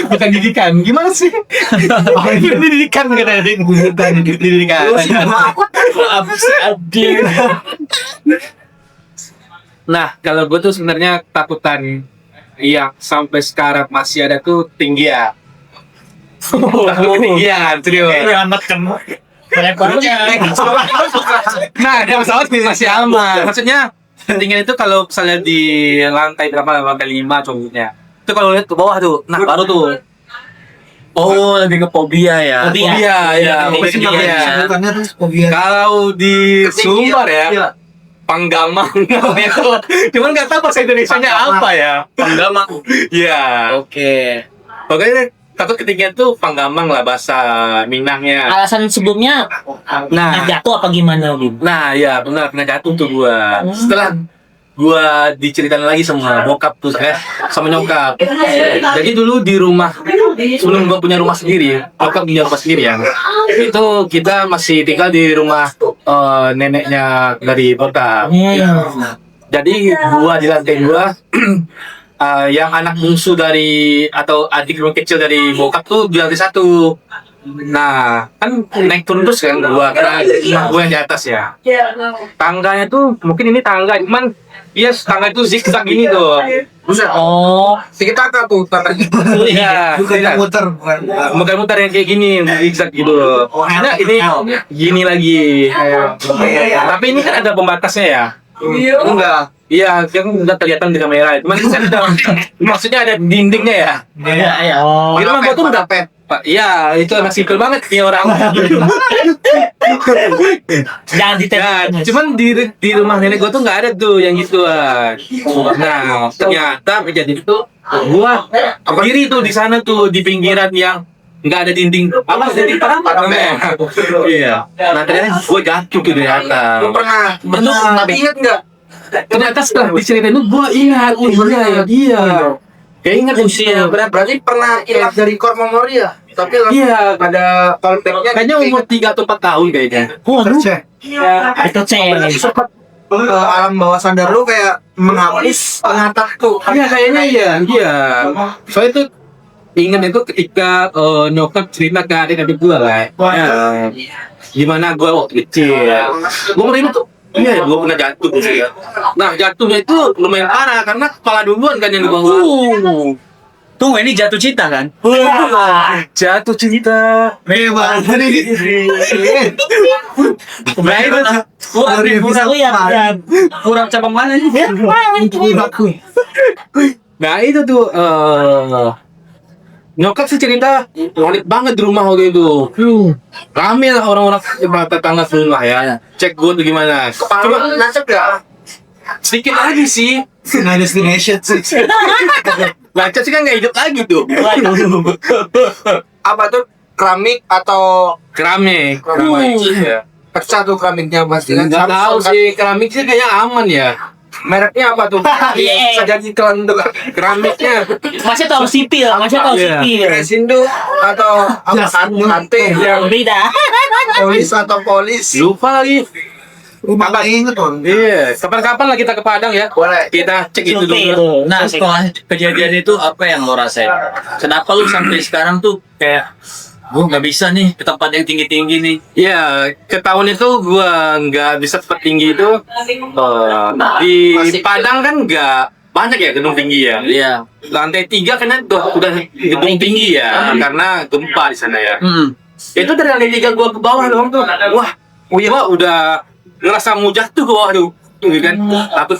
Bukan didikan. Gimana sih? Pendidikan katanya. Pendidikan. Nah, kalau gue tuh sebenarnya takutan yang sampai sekarang masih ada tuh tinggi ya. Ketinggian, serius. Nah, ada pesawat masih aman. Maksudnya ketinggian itu kalau misalnya di lantai berapa, lantai 5 contohnya. Itu kalau lihat ke bawah tuh, nah baru tuh. Oh, lebih ke fobia ya. Fobia, ya. Fobia. Sebutannya tuh fobia. Kalau di Sumbar ya, Panggamang namanya tuh. Cuman nggak tahu bahasa Indonesianya apa ya. Panggamang. Iya. Oke. Pokoknya takut ketinggian tuh Panggamang lah bahasa Minangnya. Alasan sebelumnya Nah, jatuh apa gimana gitu? nah ya benar pernah jatuh tuh gua. Setelah gua diceritain lagi sama bokap tuh sama nyokap. Jadi dulu di rumah sebelum gua punya rumah sendiri, bokap punya rumah sendiri ya. Itu kita masih tinggal di rumah neneknya dari bokap. Jadi gua di lantai 2 yang anak bungsu dari atau adik yang kecil dari bokap tuh di lantai 1. Nah, kan naik turun terus kan karena gua yang di atas ya. Tangganya tuh mungkin ini tangga, cuman iya tangga itu zigzag gini tuh. Buset. Oh, Sedikit kakak tuh tangannya. Iya, Bukannya muter, bukan. muter-muter yang kayak gini, zigzag gitu. Nah, ini gini lagi. Tapi ini kan ada pembatasnya ya. Enggak. Iya, kan nggak kelihatan di kamera. Cuman kan ada, maksudnya ada dindingnya ya. iya. Di rumah gua tuh udah pet. Pak, iya, itu emang simpel banget nih orang. Jangan ditanya. Ya, cuman di rumah nenek gua tuh nggak ada tuh yang gituan. Nah, ternyata kejadian itu gua berdiri tuh di sana tuh di pinggiran yang nggak ada dinding. Apa dinding namanya? Iya. Nah, ternyata gua jatuh tuh dari atas. Lu pernah tapi ingat enggak? Ternyata setelah diceritain itu gua ingat, iya. Kayak ingat usia. Berarti pernah hilang dari core memori ya? Tapi Iya, ada konteksnya kayaknya umur 3 atau 4 tahun kayaknya. Waduh, Tercek. itu cewek. sempat alam bawah sadar lu kayak menghapus pengatah tuh. Iya kayaknya iya. Soalnya itu ingat itu ketika nyokap cerita ke adik-adik gue lah. Ya, gimana gue waktu kecil. Gue merinding tuh. Iya, gue pernah jatuh gitu ya. Nah, jatuhnya itu lumayan parah karena kepala duluan kan yang di bawah. Tunggu, ini jatuh cinta kan? Jatuh cinta. Memang. Nah, itu Kurang cabang mana nih? Nah itu tuh nyokap sih cerita panik banget di rumah waktu itu. Rame lah orang-orang tetangga semua ya. Cek gue tuh gimana. Cuma Nancep gak? sedikit lagi sih. Final destination sih. Lancar sih kan nggak hidup lagi tuh. Apa tuh keramik atau Keramik. Iya. pecah tuh keramiknya pasti kan? Nggak tahu sih keramik sih kayaknya aman ya. Mereknya apa tuh? Iya. Bisa jadi iklan tuh. Keramiknya. Masih tahu sipil, masih tahu Iya. sipil. Resindo atau apa? Ante yang Beda. polis atau polis. Lupa lagi. Bapak inget tuh. Iya. Kapan-kapan lah kita ke Padang ya. Boleh. Kita cek itu dulu. Sipil. Nah, setelah kejadian itu apa yang lo rasain? Kenapa lu sampai sekarang tuh kayak gue nggak bisa nih ke tempat yang tinggi-tinggi nih? Ya, ke tahun itu gua nggak bisa cepat tinggi itu. Di Padang kan nggak banyak ya gedung tinggi ya. Iya. Lantai 3 kan udah gedung tinggi ya, karena gempa di sana ya. Itu dari lantai 3 gua ke bawah doang tuh. Wah, gua udah ngerasa mau jatuh ke bawah tuh. jatuh gitu kan. Takut.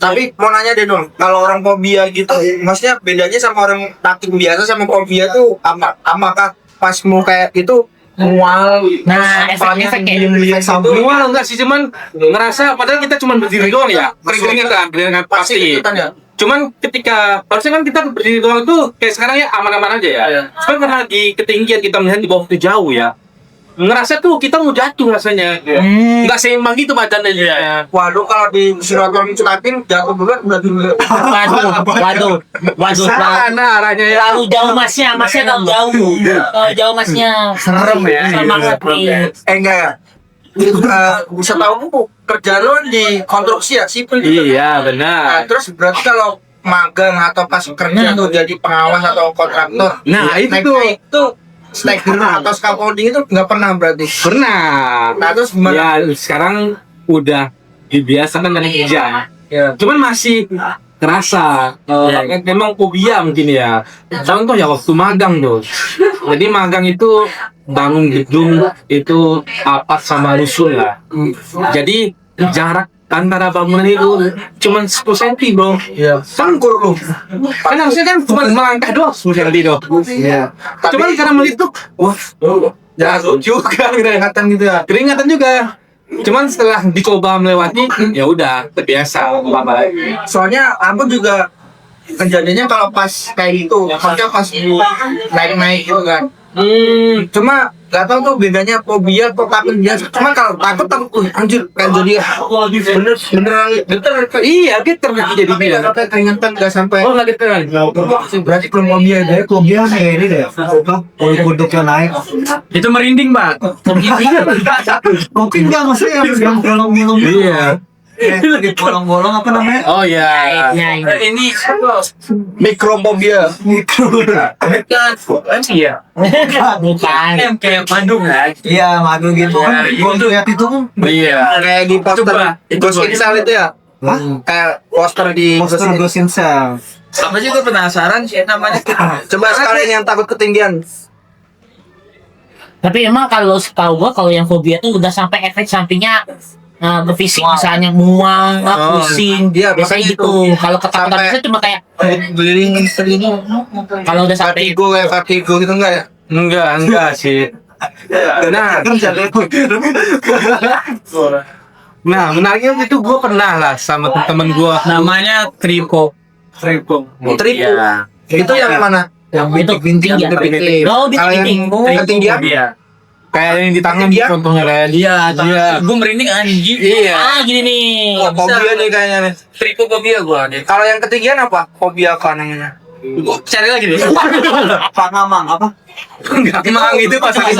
Tapi mau nanya deh dong, kalau orang fobia gitu, maksudnya bedanya sama orang takut biasa sama fobia tuh apakah pas mau kayak gitu mual? Nah, efek-efek kayak Mual enggak sih, cuman ngerasa padahal kita cuma berdiri doang ya. Keringetan pasti. ikutan ya. Cuman ketika harusnya kan kita berdiri doang itu kayak sekarang ya aman-aman aja ya. Cuman karena di ketinggian kita melihat di bawah itu jauh ya. Ngerasa tuh kita mau jatuh rasanya. Enggak seimbang gitu badannya ya. Waduh, kalau di sinetron Cutapin jatuh duluan berarti waduh, Sana arahnya ya. terlalu jauh masnya terlalu jauh. Terlalu jauh masnya. Serem ya. Semangat nih. enggak ya. Bisa tahu bu, kerja lo di konstruksi ya sipil. Iya, Nah, benar. terus berarti kalau magang atau pas kerja tuh jadi pengawas atau kontraktor. Nah, itu naik tuh. itu staker atau scaffolding itu nggak pernah berarti. Pernah. Nah, terus gimana? Ya, sekarang udah dibiasakan dengan kerja. Ya. Cuman masih kerasa memang fobia mungkin ya. Contoh ya waktu magang tuh. Jadi magang itu bangun gedung itu apat sama rusun lah. Jadi jarak antara bangunan itu cuman 10 cm bro. Iya. Sangkur lu. Kan harusnya kan cuma melangkah doang 10 cm doang. Iya. Cuman karena melihat tuh, wah, jatuh juga Kelihatan gitu ya. keringatan juga. Cuman setelah dicoba melewati, ya udah terbiasa apa lagi. Soalnya aku juga kejadiannya kalau pas kayak gitu, maksudnya pas naik-naik gitu kan. Cuma nggak tahu tuh bedanya fobia atau takut biasa. Cuma kalau takut, anjir kayak jadi beneran geter. Iya, geter jadi Tapi bilang. nggak sampai keringetan, nggak sampai. Oh, nggak geter. Berarti belum fobia deh. Fobia kayak ini deh. Apa? Kuduknya naik. Itu merinding, Pak. Mungkin nggak maksudnya yang bolong-bolong. Iya. Di bolong-bolong apa namanya? Oh ya. Ya, Ini Mikrofobia. iya. bukan. Kayak Bandung ya. Iya, madu gitu. Gua tuh lihat itu kan. Iya. Kayak di poster Coba. Ghost in Shell itu ya. Kayak poster di Poster Ghost in Shell. Apa sih gue penasaran sih namanya. Coba sekalian yang takut ketinggian. Tapi emang kalau setahu gua kalau yang fobia tuh udah sampai efek sampingnya ke fisik, misalnya mual, pusing, Iya, biasanya biasanya gitu. itu. Kalau ketakutan Sampai- biasa cuma kayak Gelingin segini. kalau udah sampai Vertigo gitu enggak ya? Enggak sih. Nah, nah menariknya itu gue pernah lah sama temen gue. Namanya Tripo. Tripo. Iya. Itu yang mana? yang itu bintik ya. bintik. Oh, Kalau yang bintik. ketinggian? Kayak yang di tangan Iya. contohnya kan. Iya. Gue merinding anjing. Iya. Ah, gini nih. Wah, fobia nih kayaknya nih. Tripofobia gue nih. Kalau yang ketinggian apa? Fobia apa namanya? Cari lagi deh. Pangamang apa? Enggak emang itu pas lagi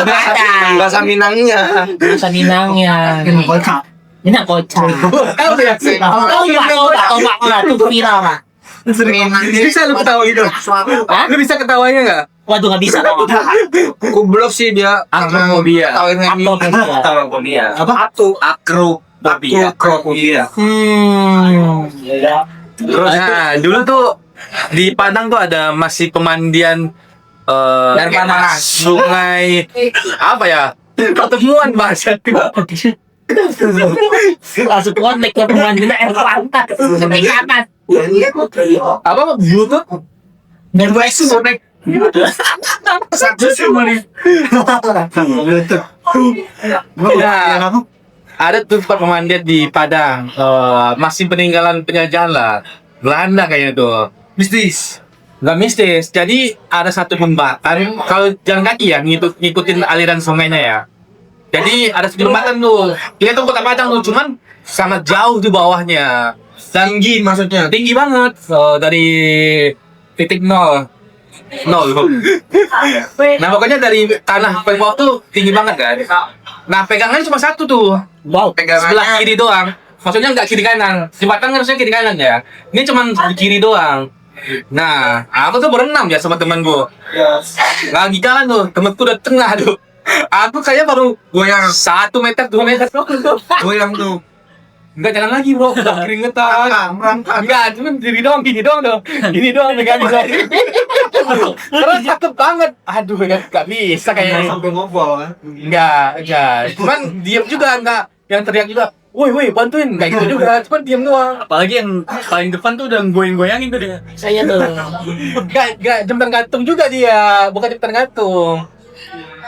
Bahasa Minangnya. Bahasa Minangnya. Minang kocak. tahu ya sih. Tahu Pak, tuh viral, Pak. Bisa lu ketawa gitu. Hah? Lu bisa ketawanya enggak? Waduh, nggak bisa. Kublok sih dia. Akrofobia. Tawain Remi. Akrofobia. Apa? Atu. Akrofobia. Akrofobia. Terus nah, dulu tuh di Padang tuh ada masih pemandian Air panas. sungai apa ya? Pertemuan bahasa tuh. Langsung connect ke pemandian air pantat. Sampai kapan? Apa Bluetooth? Dan gue connect. Satu sih mari. Ya, ada tuh tempat pemandian di Padang. Masih peninggalan penjajahan lah. Belanda kayaknya tuh. Mistis. Nggak mistis. Jadi ada satu jembatan. Kalau jalan kaki ya ngikutin aliran sungainya ya. Jadi ada satu jembatan tuh. Kita tuh kota Padang tuh, cuman sangat jauh di bawahnya. Dan Tinggi maksudnya. tinggi banget. Dari titik nol. Nah pokoknya dari tanah paling bawah tuh tinggi banget kan. Nah pegangannya cuma satu tuh. Wow, Sebelah kiri doang. Maksudnya nggak kiri kanan. Jembatan kan harusnya kiri kanan ya. Ini cuma di kiri doang. Nah, aku tuh berenam ya sama temen gue. Lagi jalan tuh, temenku udah tengah tuh. Aku kayak baru Goyang. 1 meter, 2 meter doang tuh. Goyang tuh. Enggak, jangan lagi bro, udah keringetan. Merangkak. Enggak, cuma gini doang tuh. Gini doang megangin. Karena cakep banget. Aduh, nggak bisa kayaknya. sampai ngobrol kan. Enggak. Cuman diam juga, enggak yang teriak juga. Woi, bantuin. Enggak gitu juga, cuman diam doang. Apalagi yang paling depan tuh udah goyang-goyangin tuh dia. Saya tuh. Enggak jembatan gantung juga dia, bukan jembatan gantung.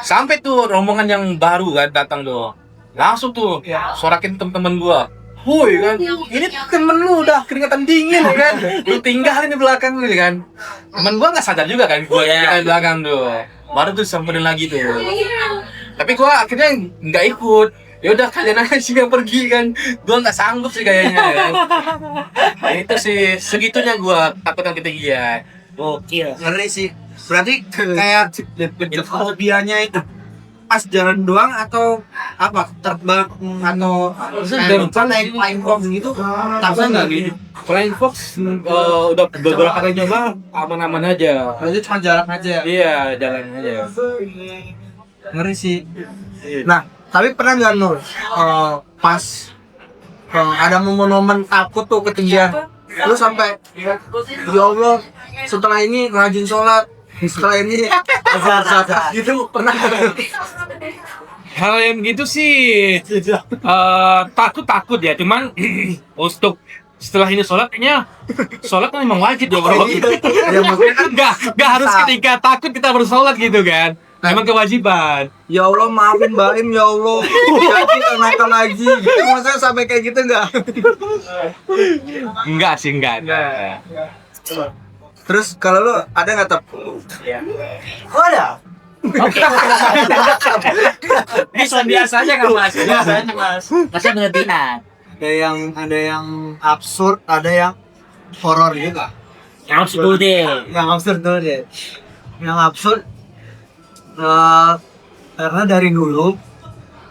Sampai tuh rombongan yang baru kan datang tuh. Langsung tuh sorakin temen-temen gua. Woi kan, ini temen lu udah keringatan dingin kan. Lu tinggalin di belakang lu kan. Temen gua nggak sadar juga kan, gua tinggal di belakang tuh. Baru tuh samperin lagi tuh. Tapi gua akhirnya nggak ikut. Ya udah kalian aja sih yang pergi kan. Gua nggak sanggup sih kayaknya kan. Nah, itu sih segitunya gua takut yang ketinggian. Gokil. Ngeri sih. Berarti kayak fobianya itu pas jalan doang atau apa? Terbang atau kayak naik flying fox gitu? Takutnya nggak gitu? Flying Fox udah beberapa kali nyoba aman-aman aja. Berarti cuma jalan aja. Iya, jalan aja. Ngeri sih. Nah, tapi pernah nggak Nur pas ada momen-momen takut tuh ketinggian, lu sampai ya Allah setelah ini rajin sholat, setelah ini azar gitu pernah nggak? Hal yang gitu sih takut ya, cuman untuk setelah ini sholat kayaknya sholat kan memang wajib ya bro. Ya maksudnya kan Nggak harus ketika takut kita bersolat gitu kan. Emang kewajiban. ya Allah maafin Mbak Im ya Allah, jadi nakal lagi. Gitu maksudnya sampai kayak gitu nggak? Enggak sih, enggak. Terus kalau lu ada nggak Tep? Oh ada. Biasa aja kan mas, biasa aja mas. Masa berlebihan. Ada yang absurd, ada yang horor juga. Yang absurd deh. Yang absurd dulu deh. Yang absurd karena dari dulu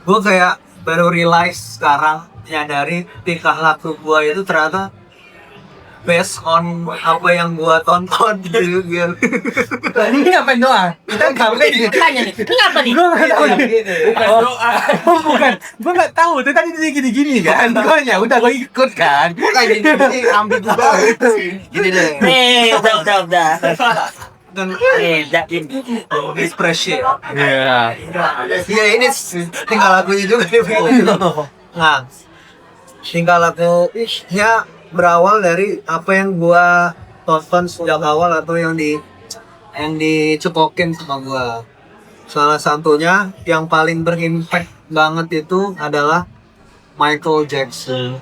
gue kayak baru realize sekarang dari tingkah laku gue itu ternyata based on apa yang gue tonton gitu. Ini ngapain doang? Kita ngapain? Tanya nih, kenapa nih? Gue nggak tahu bukan, gue nggak tahu. Tuh tadi dia gini-gini kan, gue ya udah gue ikut kan. Gue kayak gini, ambil juga. Gini deh. Udah. Dan Jakin. expression. Iya. Ya ini tingkah lakunya juga nih. Nah, tingkah lakunya berawal dari apa yang gua tonton sejak awal atau yang dicekokin sama gua. Salah satunya yang paling berimpact banget itu adalah Michael Jackson.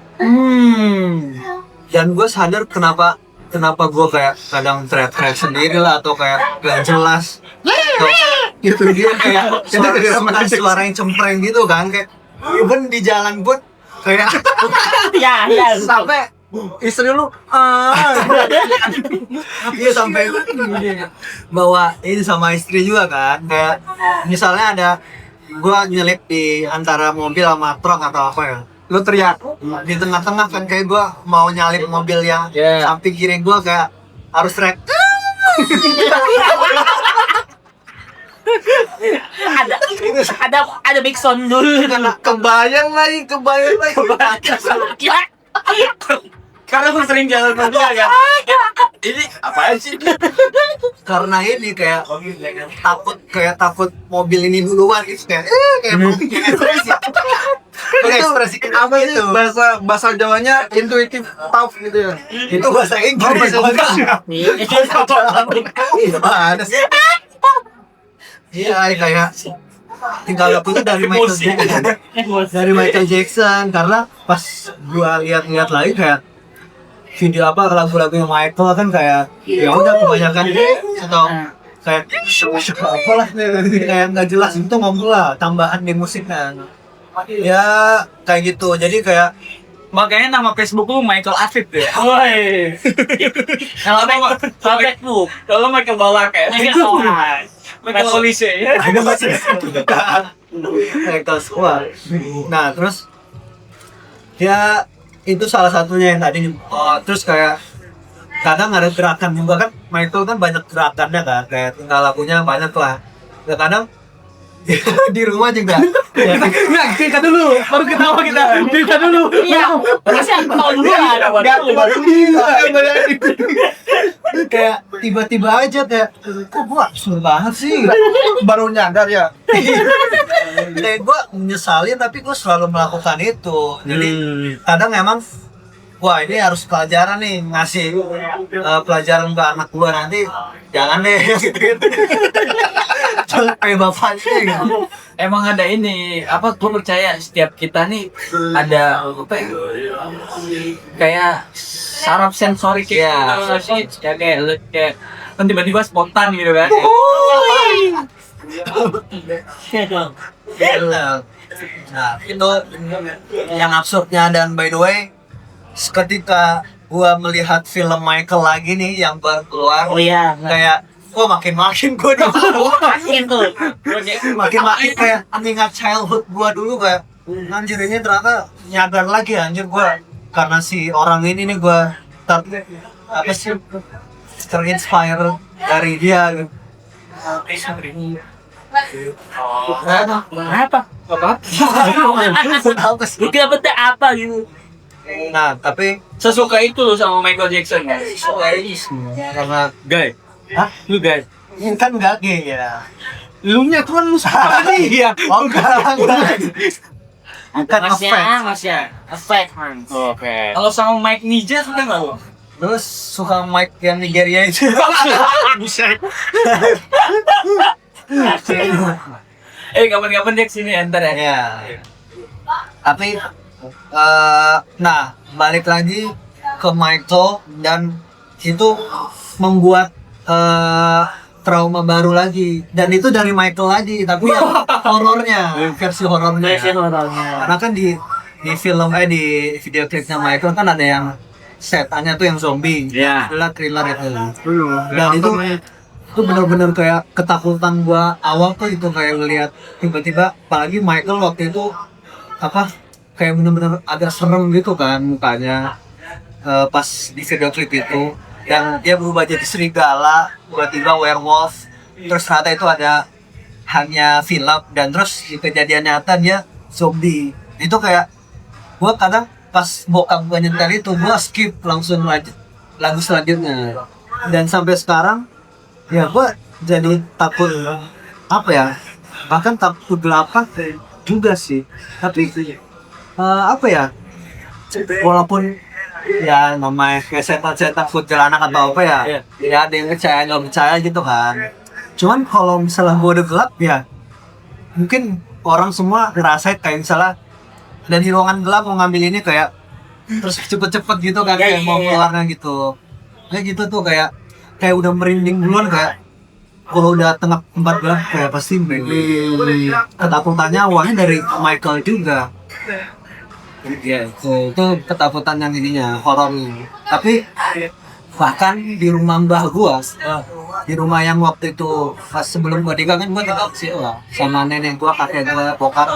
Dan gue sadar kenapa gue kayak kadang teriak-teriak sendiri lah atau kayak gak jelas. Gitu dia kayak suara yang cempreng gitu kan, kayak even di jalan pun kayak Ya. sampai istri lu iya sampai bawa ini sama istri juga kan, kayak misalnya ada gua nyelip di antara mobil sama truk atau apa ya, lu teriak di tengah-tengah kan, kayak gua mau nyalip mobil yang samping kiri gua kayak harus teriak. ada big sound dulu. kebayang lagi Karena lu sering jalan berdua kan. Ini apaan sih? karena ini kayak takut mobil ini duluan gitu, kayak mobil ekspresi apa itu bahasa Jawanya intuitif tough gitu ya, itu bahasa Inggris. Gimana sih? Iya kayak tinggal lakunya dari Michael Jackson karena pas gua lihat lagi kayak video apa lagu-lagunya Michael kan kayak ya udah kebanyakan atau kayak apalah kayak nggak jelas itu ngomong lah tambahan di musiknya ya kayak gitu, jadi kayak Makanya nama Facebook lu Michael Afif ya. Woi. Kalau Facebook, Kalau Michael Balak ya. Michael Polisi ya. ada masih Michael Squad. Nah terus ya itu salah satunya yang tadi terus kayak kadang ada gerakan juga kan, Michael kan banyak gerakannya kan, kayak tingkah lakunya banyak lah. Ya, kadang di rumah juga. Nggak, cerita dulu, baru ketawa kita. Cerita dulu. iya. Masih tahu dulu ada. kayak tiba-tiba aja kayak kok gua absurd banget sih. Baru nyadar ya. Kayak gua menyesalin tapi gua selalu melakukan itu. Jadi kadang emang wah ini harus pelajaran nih, ngasih pelajaran ke anak gua nanti jangan deh gitu. Jangan kayak bapaknya gitu. Emang ada ini apa gue percaya setiap kita nih ada apa ya, kayak saraf sensorik Iya. gitu sih ya, kayak lu kayak kan tiba-tiba spontan gitu kan. Nah, itu yang absurdnya. Dan by the way, ketika gua melihat film Michael lagi nih yang baru keluar, Oh iya. kayak gua makin gua di Makin tuh. makin kayak mengingat childhood gua dulu kayak anjir ini ternyata nyadar lagi anjir gua karena si orang ini nih gua apa sih terinspire dari dia gitu. Apa? Apa sih? Lu kira benda apa gitu? Nah, tapi Sesuka itu lo sama Michael Jackson ya. karena Guys, hah? lu guys, Kan enggak gay ya. lu nya tuh kan lu sama dia. Oh enggak. Kan Masnya, ngefans. masnya. Effect, man. Oke. Kalau sama Mike Nija sudah nggak lo? Terus suka Mike yang Nigeria itu. Kapan-kapan dia kesini ya, ntar ya. Ya. Tapi nah balik lagi ke Michael dan itu membuat trauma baru lagi dan itu dari Michael lagi tapi yang horornya versi horornya. Versi horornya. Karena kan di film di video klipnya Michael kan ada yang setannya tuh yang zombie. Iya. Adalah thriller itu. Dan itu benar-benar kayak ketakutan gua awal tuh itu kayak ngeliat tiba-tiba apalagi Michael waktu itu apa kayak benar-benar agak serem gitu kan mukanya pas di video klip itu yang dia berubah jadi serigala tiba-tiba werewolf terus ternyata itu ada hanya film dan terus di kejadian nyata dia zombie itu kayak gua kadang pas bokap gua nyetel itu gua skip langsung lanjut lagu selanjutnya dan sampai sekarang ya gua jadi takut apa ya bahkan takut gelapang juga sih tapi apa ya walaupun ya namanya kayak setan-setan kuntilanak atau apa ya ya ada yang percaya nggak percaya gitu kan cuman kalau misalnya gua udah gelap ya mungkin orang semua ngerasain kayak misalnya dan di ruangan gelap mau ngambil ini kayak terus cepet-cepet gitu kan kayak mau keluarnya gitu kayak gitu tuh kayak udah merinding duluan kayak kalau udah tengah tempat gelap kayak pasti merinding ketakutannya awalnya dari Michael juga ya itu ketakutan yang ininya horornya tapi bahkan di rumah mbah gua di rumah yang waktu itu pas sebelum gua nikah kan gua tinggal sih lah sama nenek gua kakek gua bokap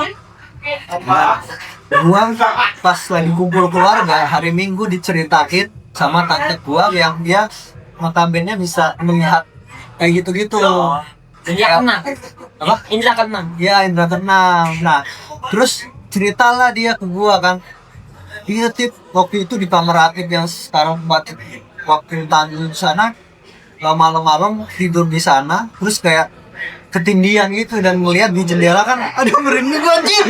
nah, gua pas lagi kumpul keluarga hari Minggu diceritain sama tante gua yang dia notabene bisa melihat kayak gitu-gitu Indra keenam. apa? Indra keenam. Ya indra keenam. Nah terus ceritalah dia ke gua kan dia tip waktu itu di kamar Atip yang sekarang waktu Tanjung sana malam-malam tidur di sana terus kayak ketindihan gitu dan melihat di jendela kan aduh merinding gua anjir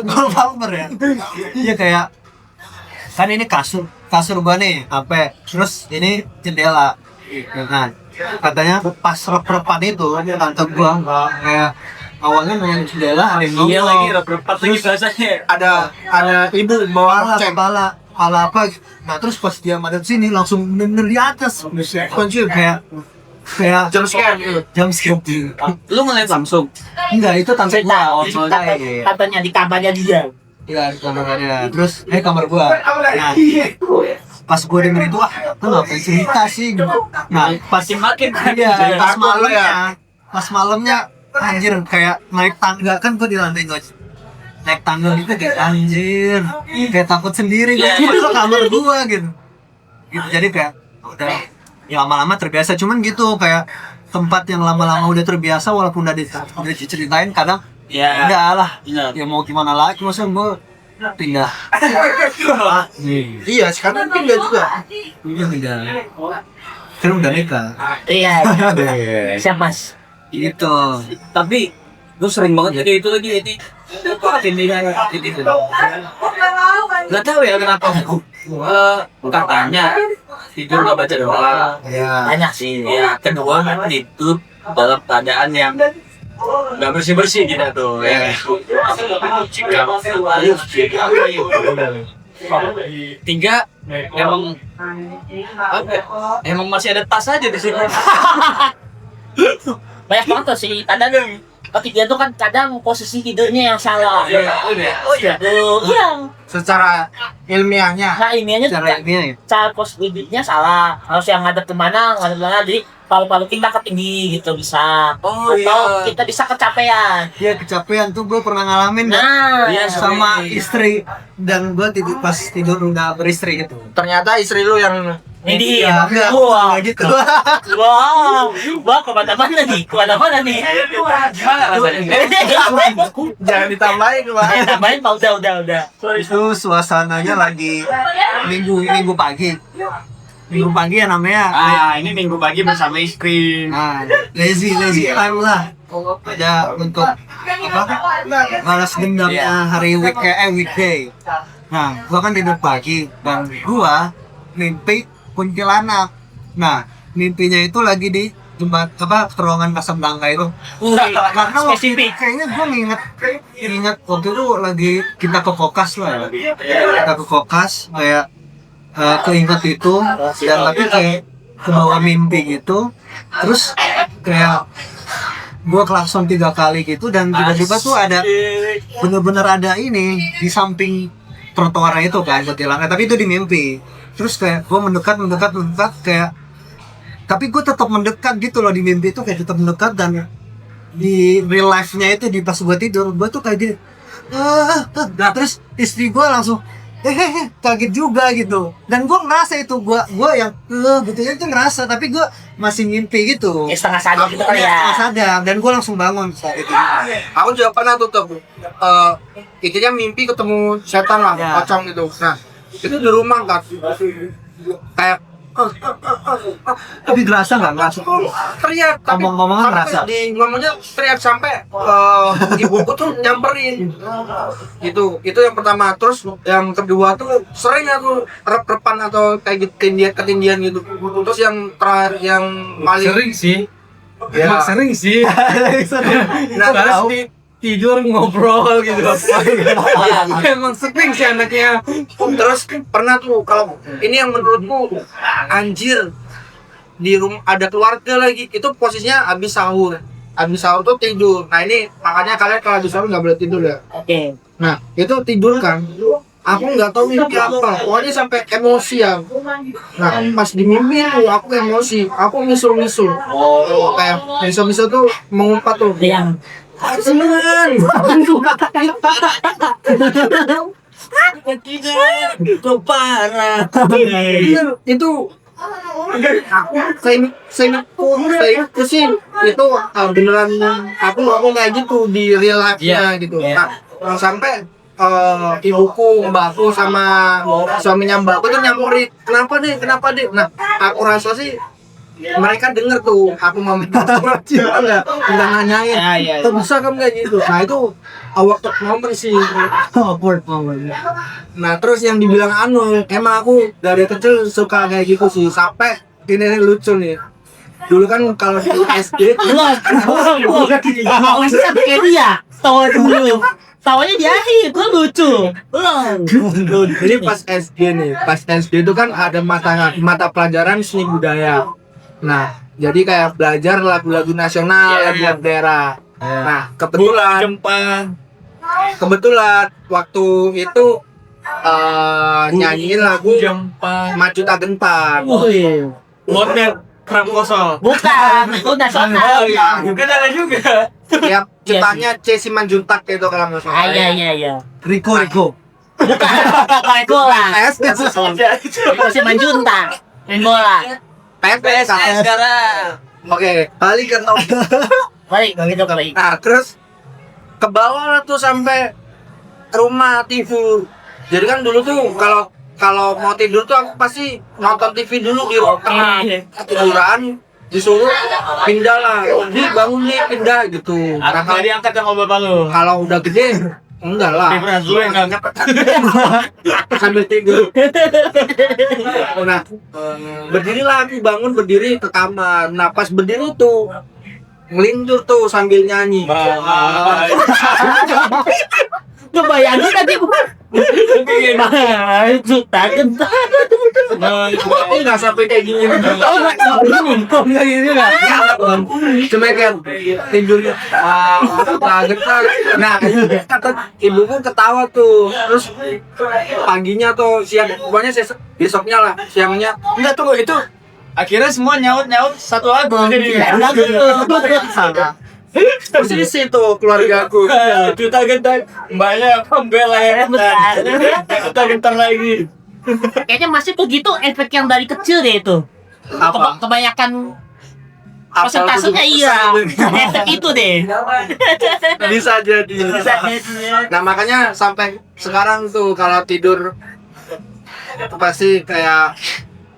Call Palmer ya iya kayak kan ini kasur gua nih apa terus ini jendela nah katanya pas rep-repan itu tante gua kayak awalnya main jendela Iya lagi repat lagi bahasanya. ada ibu bawa pala apa nah terus pas dia madep sini langsung bener di atas kunci kayak jam scare gitu. jam skip Lu ngeliat Samsung? enggak itu tante gua Katanya di kamarnya dia. iya di kamarnya terus kamar gua nah pas gua denger itu tuh ngapain cerita sih nah pas makin iya pas takut malamnya ya. pas malamnya anjir kayak naik tangga kan gua di lantai gua naik tangga gitu kayak anjir kayak takut sendiri gitu masuk kamar gua gitu jadi kayak udah ya lama-lama terbiasa cuman gitu kayak tempat yang lama-lama udah terbiasa walaupun udah diceritain kadang Ya. udah lah Iya. ya mau gimana lagi masa gua pindah. Iya, sekarang pindah juga. Iya pindah. Sekarang udah nikah. Iya. Siap mas. Gitu. Tapi gue sering banget kayak itu lagi ini. Ini. Gak tahu ya kenapa. Katanya tidur nggak baca doa. Ya. Banyak sih. Ya kedua itu dalam keadaan yang nggak bersih gitu tuh ya. Tiga emang apa ya? Emang masih ada tas aja di sini. Banyak banget tuh sih. Kadang tapi dia tuh kan kadang posisi tidurnya yang salah. Oh iya. Iya. Secara ilmiahnya. Nah ilmiahnya Cara ini ya. cara posisi tidurnya salah. Harus yang ngadep kemana, ngadep kemana. Jadi palu-palu kita ke tinggi gitu bisa. Oh Atau iya. kita bisa kecapean. Dia kecapean tuh gue pernah ngalamin kan. Nah, Iya, Sama sering. istri dan gue tidur pas tidur udah beristri gitu. Ternyata istri lu yang ini Ya, enggak, wah, enggak gitu. wah, wah, kemana-mana nih, kemana-mana nih. Gimana rasanya? jangan ditambahin, Pak. Tambahin, Pak, udah. Itu suasananya lagi minggu pagi. Minggu pagi ya namanya. Ini minggu pagi bersama istri. Nah, lazy time lah. Ada untuk apa? Balas dendamnya hari weekday. Nah, gua kan tidur pagi dan gua mimpi kuntilanak. Nah, mimpinya itu lagi di tempat apa terowongan Kasablanca itu. Karena waktu itu Spesifik. kayaknya gua ingat waktu itu lagi kita ke Kokas lah ya. Kita ke Kokas kayak keinget itu dan tapi kayak ke bawah mimpi gitu. Terus kayak gua klakson 3 kali gitu dan tiba-tiba tuh ada bener-bener ada ini di samping trotoar itu kan kuntilanak, tapi itu di mimpi. Terus kayak gue mendekat kayak tapi gue tetap mendekat gitu loh di mimpi itu kayak tetap mendekat dan di real life-nya itu di pas gue tidur gue tuh kayak gini nah terus istri gue langsung kaget juga gitu dan gue ngerasa itu gue yang gitu ya itu ngerasa tapi gue masih mimpi gitu Ya, setengah sadar gitu kali ya. nggak sadar dan gue langsung bangun saat itu. Aku juga pernah tuh intinya mimpi ketemu setan lah, Ya. pocong gitu. Nah, itu di rumah kan. Kayak Tapi ngerasa nggak ngerasa teriak, tapi Ngomong-ngomongan sampai ngerasa? di ngomongnya teriak sampai ibuku tuh nyamperin. Itu yang pertama. Terus yang kedua tuh sering aku rep-repan atau kayak ketindian gitu. Terus yang terakhir yang paling Sering sih. Ya. Emang sering sih. Nah, Karena tahu. tidur ngobrol gitu. Emang sering sih anaknya. Terus pernah tuh kalau ini yang menurutku anjir di rumah ada keluarga lagi itu posisinya habis sahur tuh tidur. Nah ini makanya kalian kalau habis sahur nggak boleh tidur ya. Oke. Nah itu tidur kan aku nggak tahu mimpi apa pokoknya sampai emosi ya. Nah pas di mimpi tuh aku emosi aku misul kayak misul tuh mengumpat tuh Yang seneng itu parah. itu aku saya sih itu beneran aku kayak gitu di real life-nya gitu. Nah, sampai ibuku, mbakku sama suaminya mbakku tuh nyamperin, kenapa deh? Nah, aku rasa sih mereka denger tuh aku mau minta enggak nanyain kok bisa kamu kayak gitu. Nah itu awkward moment sih. awkward moment. Nah terus yang dibilang Anu, emang aku dari kecil suka kayak gitu sih. Sampai ini lucu nih. Dulu kan kalau di SD Maksudnya kayak dia. Tawa dulu. Tawanya di akhir, itu lucu. jadi pas SD itu kan ada mata pelajaran seni budaya. Nah jadi kayak belajar lagu-lagu nasional, lagu daerah. Nah kebetulan waktu itu nyanyiin lagu Maju Tak Gentar. Model Prakoso. Bukan, udah soal. Bukan ada juga. Yang ciptanya C. Simanjuntak itu kalau nggak salah. Iya. Riko Bukan, itu lah. PS Itu si Manjunta. Main bola. PS sekarang. Oke, balik ke topik. Balik, gitu balik. Nah, terus ke bawah lah tuh sampai rumah TV. Jadi kan dulu tuh kalau mau tidur tuh aku pasti nonton TV dulu di tengah tiduran, disuruh pindah lah, jadi bangun nih pindah gitu. Nah, kalau diangkat sama bapak lu. kalau udah gede enggak lah, Gue enggak. sambil tidur. Nah, berdirilah aku, bangun berdiri ke kamar. Nah pas berdiri tuh ngelindur tuh sambil nyanyi. Kebayangin tadi bukan? Itu takut. Tapi nggak sampai kayak gini. Enggak gitu enggak. Cuma kan tidurnya getar. Nah kata ibuku ketawa tuh. Terus paginya tuh siang, pokoknya besoknya lah siangnya. Enggak tunggu itu. Akhirnya semua nyaut satu album. Posisi tuh keluarga aku. Kita gentang mbaknya pembela ya. Kita gentang lagi. Kayaknya masih tuh gitu efek yang dari kecil deh itu. Apa? Kebanyakan Apal persentasenya kudu iya. besar. Efek itu deh. Bisa jadi. Nah makanya sampai sekarang tuh kalau tidur itu pasti kayak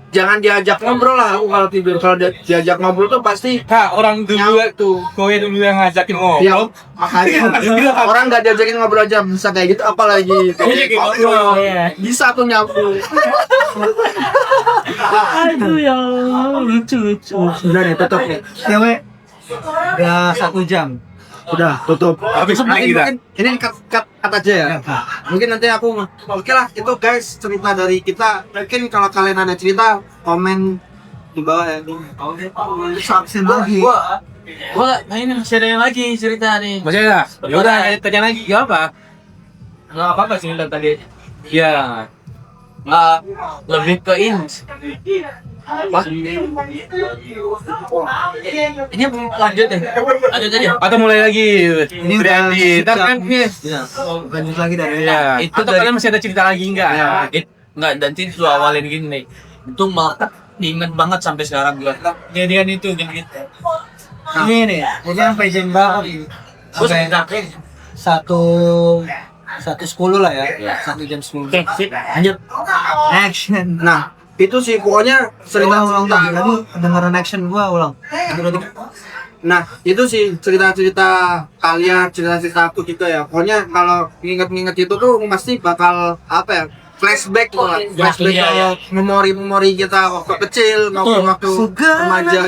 jangan diajak ngobrol lah aku kalau tidur. Kalau diajak ngobrol tuh pasti Orang dulu tuh, kowe dulu yang ngajakin ya makanya orang nggak diajakin ngobrol aja bisa kayak gitu, apalagi kayak ngobrol. Bisa tuh nyapu. Aduh ya, lucu. Udah nih tutup nih. Cewek udah 1 jam. Udah tutup. Habis lagi kita. Ini cut aja ya. Mungkin nanti aku oke lah itu guys cerita dari kita. Mungkin kalau kalian ada cerita komen di bawah ya. Saksin lagi. Gua ini masih ada yang lagi cerita nih. Masih ada? Ya udah, tanya lagi. Gak apa? Enggak apa-apa sih tadi. Ya. Lebih ke ini. Apa? Ini lanjut deh. Lanjut aja. Atau mulai lagi. Ini Berarti. udah Ntar kan ini. Lanjut lagi dari Ya. Itu Atau dari- kalian masih ada cerita lagi enggak? Enggak, nanti lu awalin gini nih. Itu melekat diinget banget sampai sekarang gua. Kejadian itu gitu. ini nih. Jadi sampai jam berapa? Sampai satu 10 lah ya. 1 jam 10. Oke, sip. Lanjut. Action. Nah itu sih pokoknya Ulang tadi kedengeran action gua ulang. Nah itu sih cerita-cerita kalian, cerita-cerita aku gitu ya. Pokoknya kalau inget-inget itu tuh pasti bakal apa ya, flashback gitu lah. Flashback iya, kayak memori-memori kita waktu kecil maupun waktu remaja.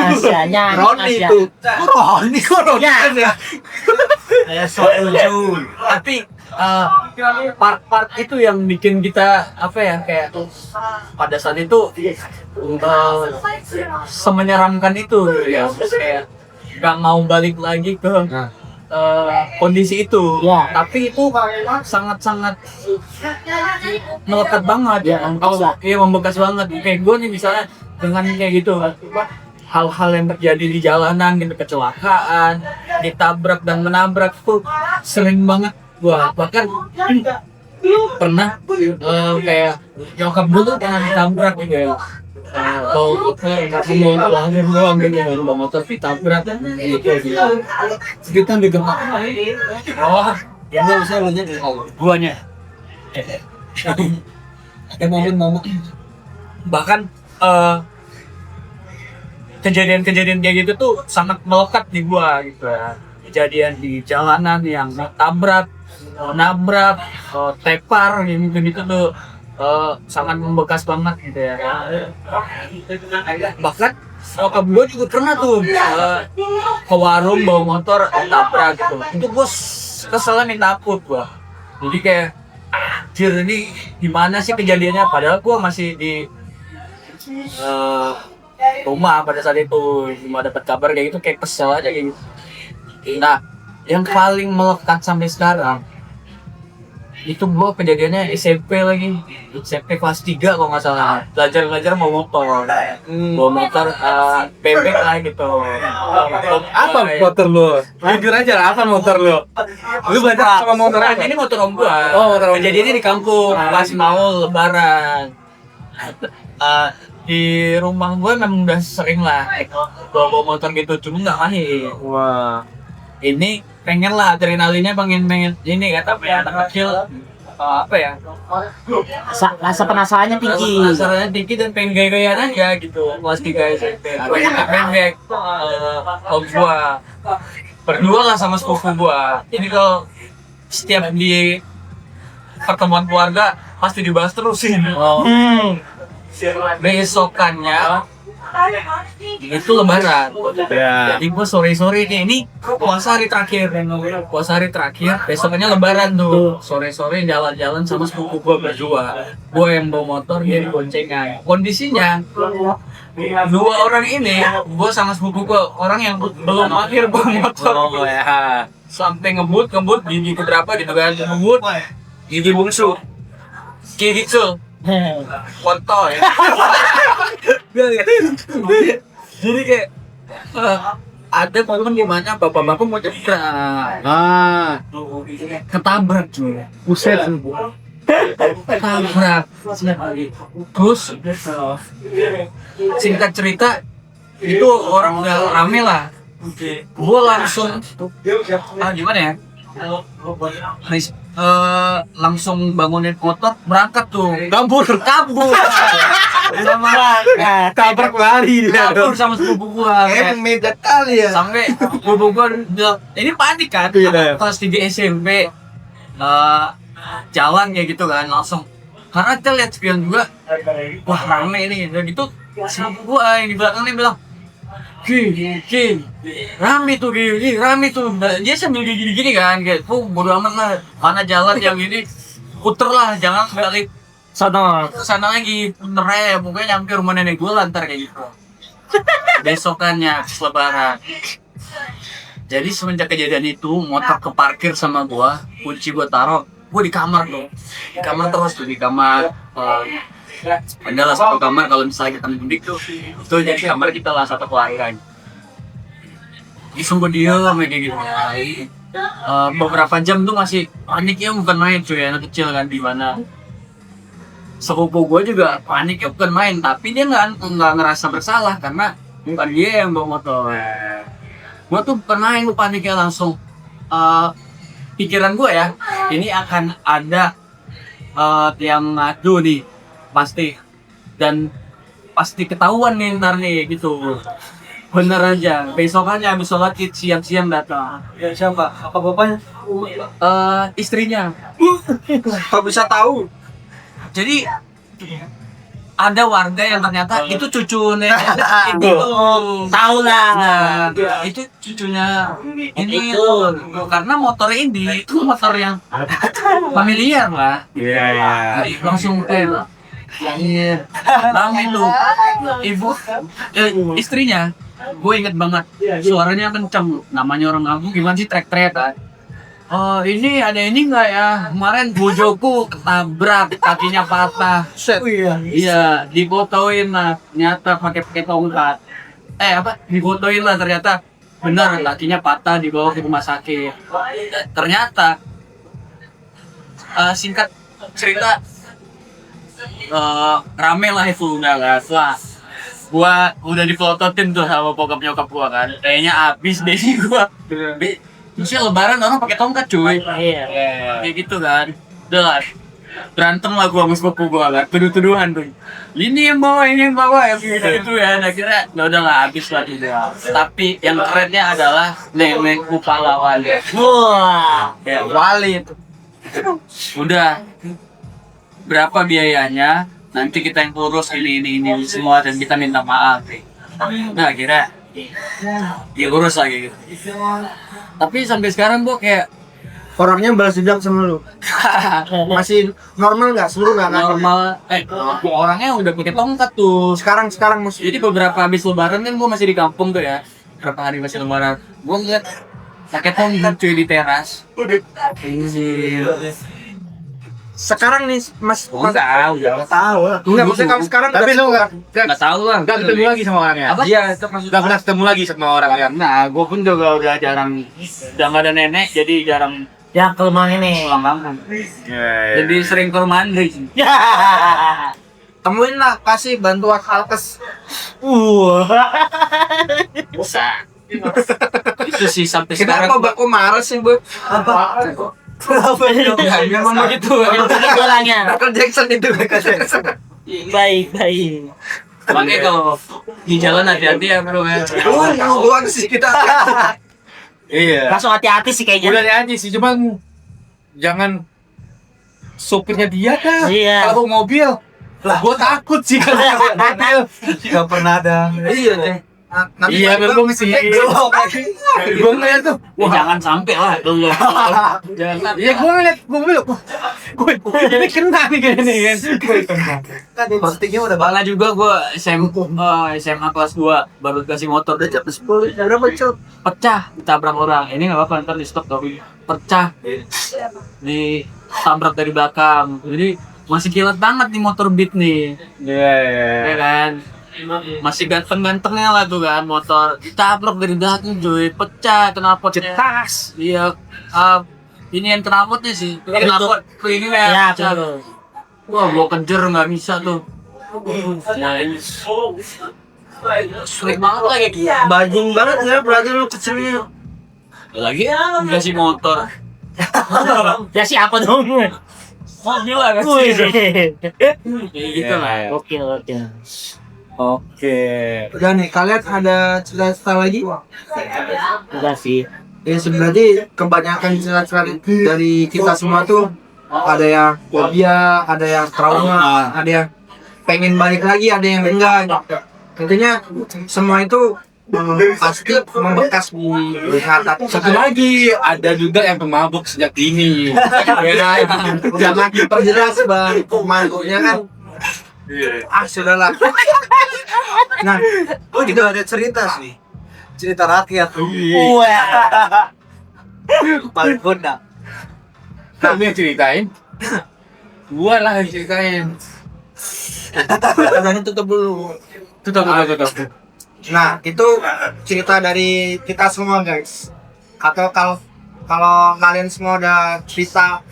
Masanya. Roni itu. Roni kok Roni Ya. Saya soal tapi part-part itu yang bikin kita apa ya kayak pada saat itu semenyeramkan itu ya kayak nggak mau balik lagi ke kondisi itu. Ya. Tapi itu sangat-sangat melekat banget Ya, iya membekas banget kayak gue nih misalnya dengan kayak gitu hal-hal yang terjadi di jalanan gitu, kecelakaan, ditabrak dan menabrak tuh sering banget gua. Bahkan pernah kayak nyokap dulu pernah ditabrak gitu ya. Kalau mau lahir doang gitu bawa motor ditabrak gitu. Kita digemak. Oh, Ya nggak usah lanjut. guanya. Ada momen-momen. Bahkan kejadian-kejadian kayak gitu tuh sangat melekat di gua gitu ya. Kejadian di jalanan yang tabrak, nabrak, tepar gitu tuh sangat membekas banget gitu ya. Bahkan nyokap gua juga pernah tuh ke warung bawa motor tabrak gitu. Itu gua keselnya minta ampun gua. Jadi kayak anjir ini gimana sih kejadiannya, padahal gua masih di rumah pada saat itu, cuma dapat kabar kayak gitu kayak kesel aja kayak gitu. Nah, yang paling melekat sampai sekarang itu gua kejadiannya SMP lagi, SMP kelas 3 kalau nggak salah, belajar bawa motor, bebek lah gitu. Apa motor lu? Jujur aja lah, apa motor lu? Lu belajar sama motor apa? Ini motor om gua. Oh, motor om. Kejadiannya di kampung, pas mau lebaran. Di rumah gue memang udah sering lah bawa motor gitu, cuma nggak mahir. Wah. Ini pengen lah adrenalinnya pengen ini kata apa ya, anak kecil apa ya, Rasa penasarannya tinggi. penasarannya tinggi dan pengen gaya-gayaan aja gitu kelas 3 SMP. Pengen kayak om gua berdua lah sama sepupu gua. Jadi kalau setiap di pertemuan keluarga pasti dibahas terusin. Besokannya itu lebaran. Jadi gua sore-sore nih, ini puasa hari terakhir. Besokannya lebaran tuh. Sore-sore jalan-jalan sama sepupu gua berdua. Gua yang bawa motor, dia di boncengan. Kondisinya dua orang ini, gua sama sepupu gua, orang yang belum mahir bawa motor. Sampai ngebut gigi keberapa gitu kan, ngebut gigi bungsu, gigi kecil, kontol ya. Jadi kayak ada momen dimana bapak-bapak mau nyebrang, ketabrak cuy, ketabrak. Terus singkat cerita itu orang udah rame lah. Gue langsung gimana ya? Langsung bangunin motor berangkat tuh, kabur sama Tabrak lari dia. kabur sama sepupu gua. Meja kali ya. Sampai sepupu gua bilang, ini panik kan, kelas 3 SMP jalan kayak gitu kan, langsung karena kita lihat spion juga, wah rame nih, dan gitu sepupu gua yang di belakang nih bilang, Ki, rame tuh, dia sambil gini kan, kayak, bodo amat lah, mana jalan yang ini, puter lah, jangan balik sana lagi, puter aja, pokoknya nyampe rumah nenek gue lantar kayak gitu. Besokannya lebaran. Jadi semenjak kejadian itu, motor keparkir sama gue, kunci gue taruh, gue di kamar tuh, di kamar. Adalah satu kamar kalau misalnya kita mudik tuh, itu jadi kamar kita lah satu keluarga. Langsung gue diam kayak gitu. Beberapa jam tuh masih paniknya bukan main cuy, anak kecil kan di mana. Sepupu gue juga paniknya bukan main, tapi dia nggak ngerasa bersalah karena bukan dia yang bawa motor. Gue tuh bukan main, gue paniknya langsung. Pikiran gue ya, ini akan ada yang ngadu nih pasti, dan pasti ketahuan nih ntar nih gitu. Bener aja, besokannya habis sholat id siang-siang datang. Ya siapa? Apa bapaknya? Istrinya. Kok bisa tahu? Jadi ada warga yang ternyata itu cucu nenek itu. Tahu lah. Nah, itu cucunya ini tuh, karena motor ini itu motor yang familiar lah. Iya. Langsung rame tuh. Ibu istrinya, gue inget banget suaranya kenceng. Namanya orang kampung gimana sih, teriak-teriak kan. Oh, ini ada ini nggak ya? Kemarin bojoku ketabrak, kakinya patah. Iya, difotoin lah. Ternyata pakai tongkat. Difotoin lah, ternyata benar kakinya patah, dibawa ke rumah sakit. Ternyata singkat cerita rame lah itu udah lah. Gua udah difototin tuh sama bokap nyokap gua kan. Kayaknya abis deh sih gua. Misalnya lebaran orang pakai tongkat cuy. Iya. Kayak gitu kan. Udah lah. Berantem lah gua sama sepupu gua kan. Tuduh-tuduhan tuh. Ini yang bawa ya gitu ya. Nah kira udah lah habis lah juga. Tapi yang kerennya adalah nenek pahlawan. Wah. Ya wali itu. Udah. Berapa biayanya? Nanti kita yang urus ini semua dan kita minta maaf. Nah kira dia urus lagi gitu. Tapi sampai sekarang gua kayak Orangnya balas dendam sama lu. Masih normal nggak? Seluruh nggak? normal. Orangnya udah pakai tongkat tuh. Sekarang masih. Jadi beberapa habis lebaran kan gua masih di kampung tuh ya. Berapa hari masih lebaran. Gua ngeliat pakai tongkat cuy di teras. Sekarang nih Mas. Udah Tahu. Enggak, maksudnya kalau sekarang. Tapi lu nggak tahu lah. ketemu lagi sama orangnya. Apa? Iya, itu maksudnya. Nggak pernah ketemu lagi sama orangnya. Nah, gua pun juga udah nggak ada nenek, jadi jarang Ya kelemahan ini. pulang kampung. Iya. Jadi sering ke rumah Andre sih. Temuin lah, kasih bantuan alkes. Bisa. Itu sih sampai sekarang. Kenapa Bako marah sih, Bu? Apa? Ya, memang begitu. Ini orangnya. Michael Jackson itu. Baik, baik. Makanya kalau di jalan hati-hati ya bro ya. Gua sih kita. Iya. Langsung hati-hati sih kayaknya. Udah aja sih, cuman jangan sopirnya dia kan. Iya. Kalau bawa mobil, gua takut sih kalau bawa mobil. Gak pernah ada. Iya deh. Iya, berbong sih. Gua ngeliat tuh. Ya, jangan sampai lah dulu. Jangan. Iya, gua ngeliat mobil. Gua ini kena nih kayaknya kan. Kan postingnya udah Malah juga gua SMA kelas 2 baru dikasih motor udah jam 10 Berapa, Cok? pecah ditabrak orang. Ini nggak apa-apa ntar di stop tapi pecah ditabrak dari belakang. Jadi masih kilat banget nih motor Beat nih. Iya, Ya kan? Masih ganteng-gantengnya lah tuh kan motor ditabrak dari belakang cuy, pecah knalpot cetas. Iya, ini yang knalpotnya sih. Knalpot ini Ya, ya. pecah. betul. Wah, gua kejar nggak bisa tuh. Nah, ini sulit banget lagi. Bajing banget ya berarti lu kecilnya. Lagi dikasih motor. Ya siapa dong? Mobil lah kan Wih. sih. Kayak gitu lah. Oke, oke. Oke. Udah nih, kalian ada cerita-cerita lagi? Udah sih. Ya sebenarnya kebanyakan cerita-cerita dari kita semua tuh ada yang fobia, ada yang trauma, ada yang pengen balik lagi, ada yang enggak. Intinya semua itu pasti membekas di ingatan. Satu lagi, ada juga yang pemabuk sejak dini. Ya, jangan diperjelas bang, mabuknya kan. Sudahlah. Nah, Oh juga ada cerita sih. Cerita rakyat. Wah. Paling Honda. Kamu yang ceritain? Gua lah yang ceritain. katanya tutup dulu. Tutup. Nah, itu cerita dari kita semua guys. Atau kalau kalian semua ada cerita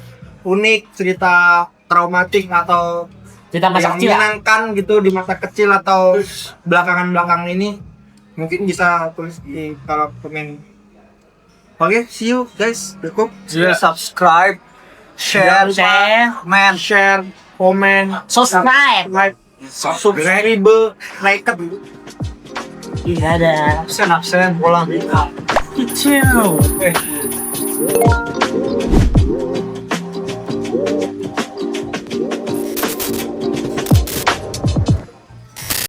unik, cerita traumatik atau Cerita masa yang kecil. menyenangkan gitu di masa kecil atau belakangan ini, mungkin bisa tulis di kolom komen. Oke, see you guys. Cukup. Subscribe, share, Share, komen, subscribe. like, subscribe, like. Iya ada. absen, pulang. Kecil.